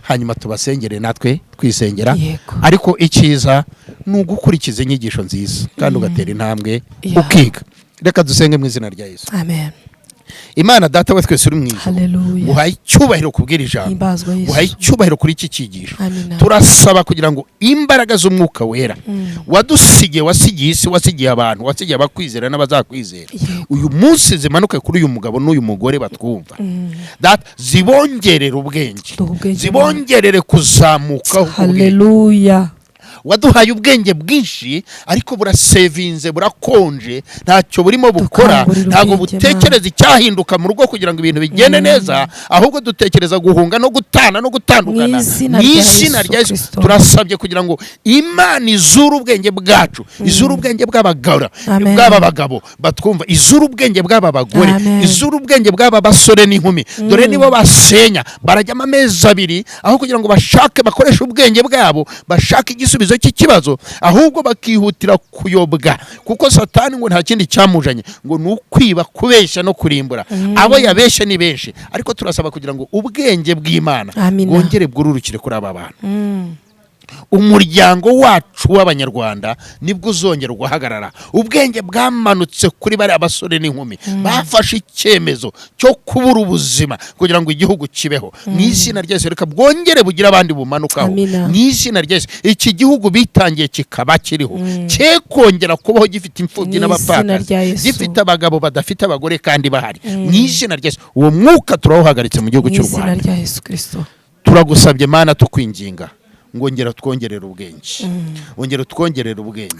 hanyuma tubasengere natwe twisengera. Ariko icyiza ni ugukurikiza inyigisho nziza kandi ugatera intambwe ukiga. Reka dusenge mu izina rya Yesu. Amen. Imana data wa twese uri mu ijuru, uhaye icyubahiro kubwira ijambo, uhaye icyubahiro kuri iki cyigisho. Turasaba kugira ngo imbaraga z'umwuka wera wadusigiye, wasigiye isi, wasigiye abantu, wasigiye abakwizera n'abazakwizera, uyu munsi zimanuke kuri uyu mugabo n'uyu mugore batwumva. Data, zibongerere ubwenge, zibongerere kuzamuka. Haleluya. Waduhaye ubwenge bwinshi ariko burasevinze, burakonje, ntacyo burimo bukora. Ntago butekereza icyahinduka mu rugo kugira ngo ibintu bigende neza, ahubwo dutekereza guhunga no gutana no gutandukana. N'izina rya Yesu turasabye kugira ngo Imana izure ubwenge bwacu, izure ubwenge bw'aba bagabo batwumva, izure ubwenge bw'aba bagore, izure ubwenge bw'aba basore n'inkumi. Dore nibo basenya, barajyamo amezi abiri aho kugira ngo bashake bakoreshe ubwenge bwabo, bashake igisubizo cy'ikibazo, ahubwo bakihutira kuyobwa, kuko Satani ngo nta kindi cyamujanye ngo ni ukwiba, kubeshya no kurimbura. Abo yabeshe ni benshi, ariko turasaba kugira ngo ubwenge bw'Imana bwongere bwururukire kuri aba bantu. Umuryango wacu w'Abanyarwanda nibwo uzongera guhagarara. Ubwenge bwamanutse kuri bari abasore n'inkumi bafashe icyemezo cyo kubura ubuzima kugira ngo igihugu kibeho. N'izina rya Yesu reka bwongere bugira abandi bumanukaho. N'izina rya Yesu iki gihugu bitangiye kikaba kiriho, cye kongera kubaho gifite imfubyi n'abapfakazi, gifite abagabo badafite abagore kandi bahari. N'izina rya Yesu uwo mwuka turawuhagaritse mu gihugu cy'u Rwanda. N'izina rya Yesu Kristo turagusabye Mana, tukwinginga ngongera twongerera ubwenge, ongera twongerera ubwenge.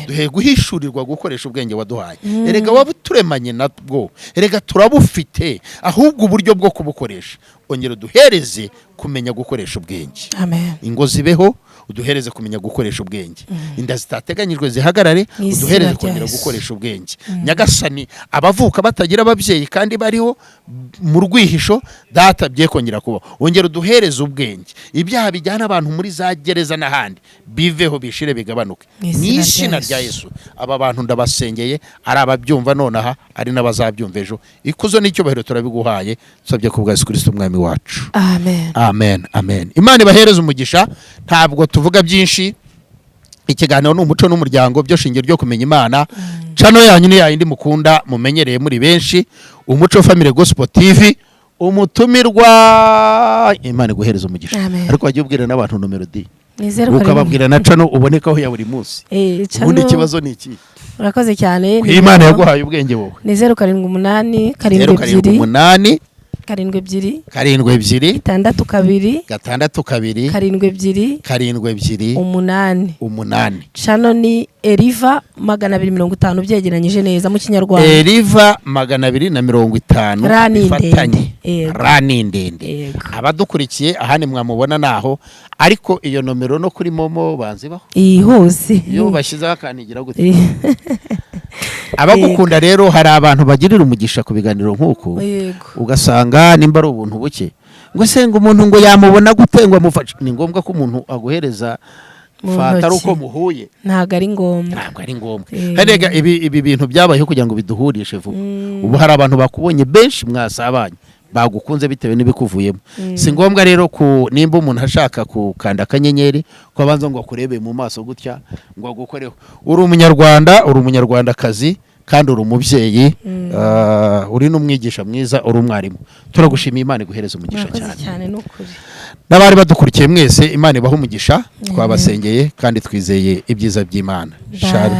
Duhe guhishurirwa gukoresha ubwenge waduhaye. Erega wabuturemanye nabwo, erega turabufite, ahubwo uburyo bwo kubukoresha ongera duhereze kumenya gukoresha ubwenge. Ingo zibeho, uduhereze kumenya gukoresha ubwenge. Inda zitateganyijwe zihagarare, uduhereze kongera gukoresha ubwenge. Nyagasani, abavuka batagira ababyeyi kandi bariho mu rwihisho, data bye kongera kuba, ongera uduhereze ubwenge. Ibyaha bijyana abantu muri za gereza n'ahandi biveho, bishire bigabanuke. N'izina rya Yesu aba bantu ndabasengeye, ari ababyumva nonaha, ari n'abazabyumva ejo. Ikuzo n'icyubahiro turabiguhaye, tusabye ku bwa Yesu Kristo umwami wacu. Amen. Amen. Amen. Imana ibahereze umugisha. Ntabwo tuvuga byinshi, ikiganiro n'umuco n'umuryango byo shingiro ryo kumenya Imana. Chano yanyu ni yindi mukunda mumenyereye muri benshi, Umuco Family Gospel TV. Umutumirwa Imana iguhereza umugisha. Ariko wagiye ubwira n'abantu nomero D, ukababwira na chano ubonekaho ya buri munsi. Ubundi ikibazo ni iki? Urakoze cyane. Imana yaguhaye ubwenge wowe. Ni 078 72 72 72 62 62 72 8 Chano ni Eriva 250 byegeranyije neza mu Kinyarwanda. Eriva 250 ifatanye. Rani ndende. Abadukurikiye ahani mwamubona naho, ariko iyo nomero no kuri Momo banzibaho. Hose. Yo bashyizeho akanigira gute. Abagukunda rero hari abantu bagirira umugisha ku biganiro nk'uko, ugasanga nimba ari ubuntu buke ngo senga umuntu ngo yamubona gutengwa mufasha. Ni ngombwa ko umuntu aguhereza fata uko muhuye? Ntago ari ngombwa. Harega ibi bintu byabayeho kugira ngo biduhurishe vuba. Ubu hari abantu bakubonye benshi mwasabanye bagukunze bitewe n'ibikuvuyemo. Si ngombwa rero ku nimba umuntu ashaka kukanda akanyenyeri ko abanza ngo akurebe mu maso gutya ngo agukoreho. Uri umunyarwanda, uri umunyarwandakazi kandi uri umubyeyi, uri n'umwigisha mwiza, uri umwarimu. Turagushimiye, Imana iguhereza umugisha cyane. N'abari badukurikiye mwese, Imana ibaha umugisha. Twabasengeye kandi twizeye ibyiza by'Imana. Shari.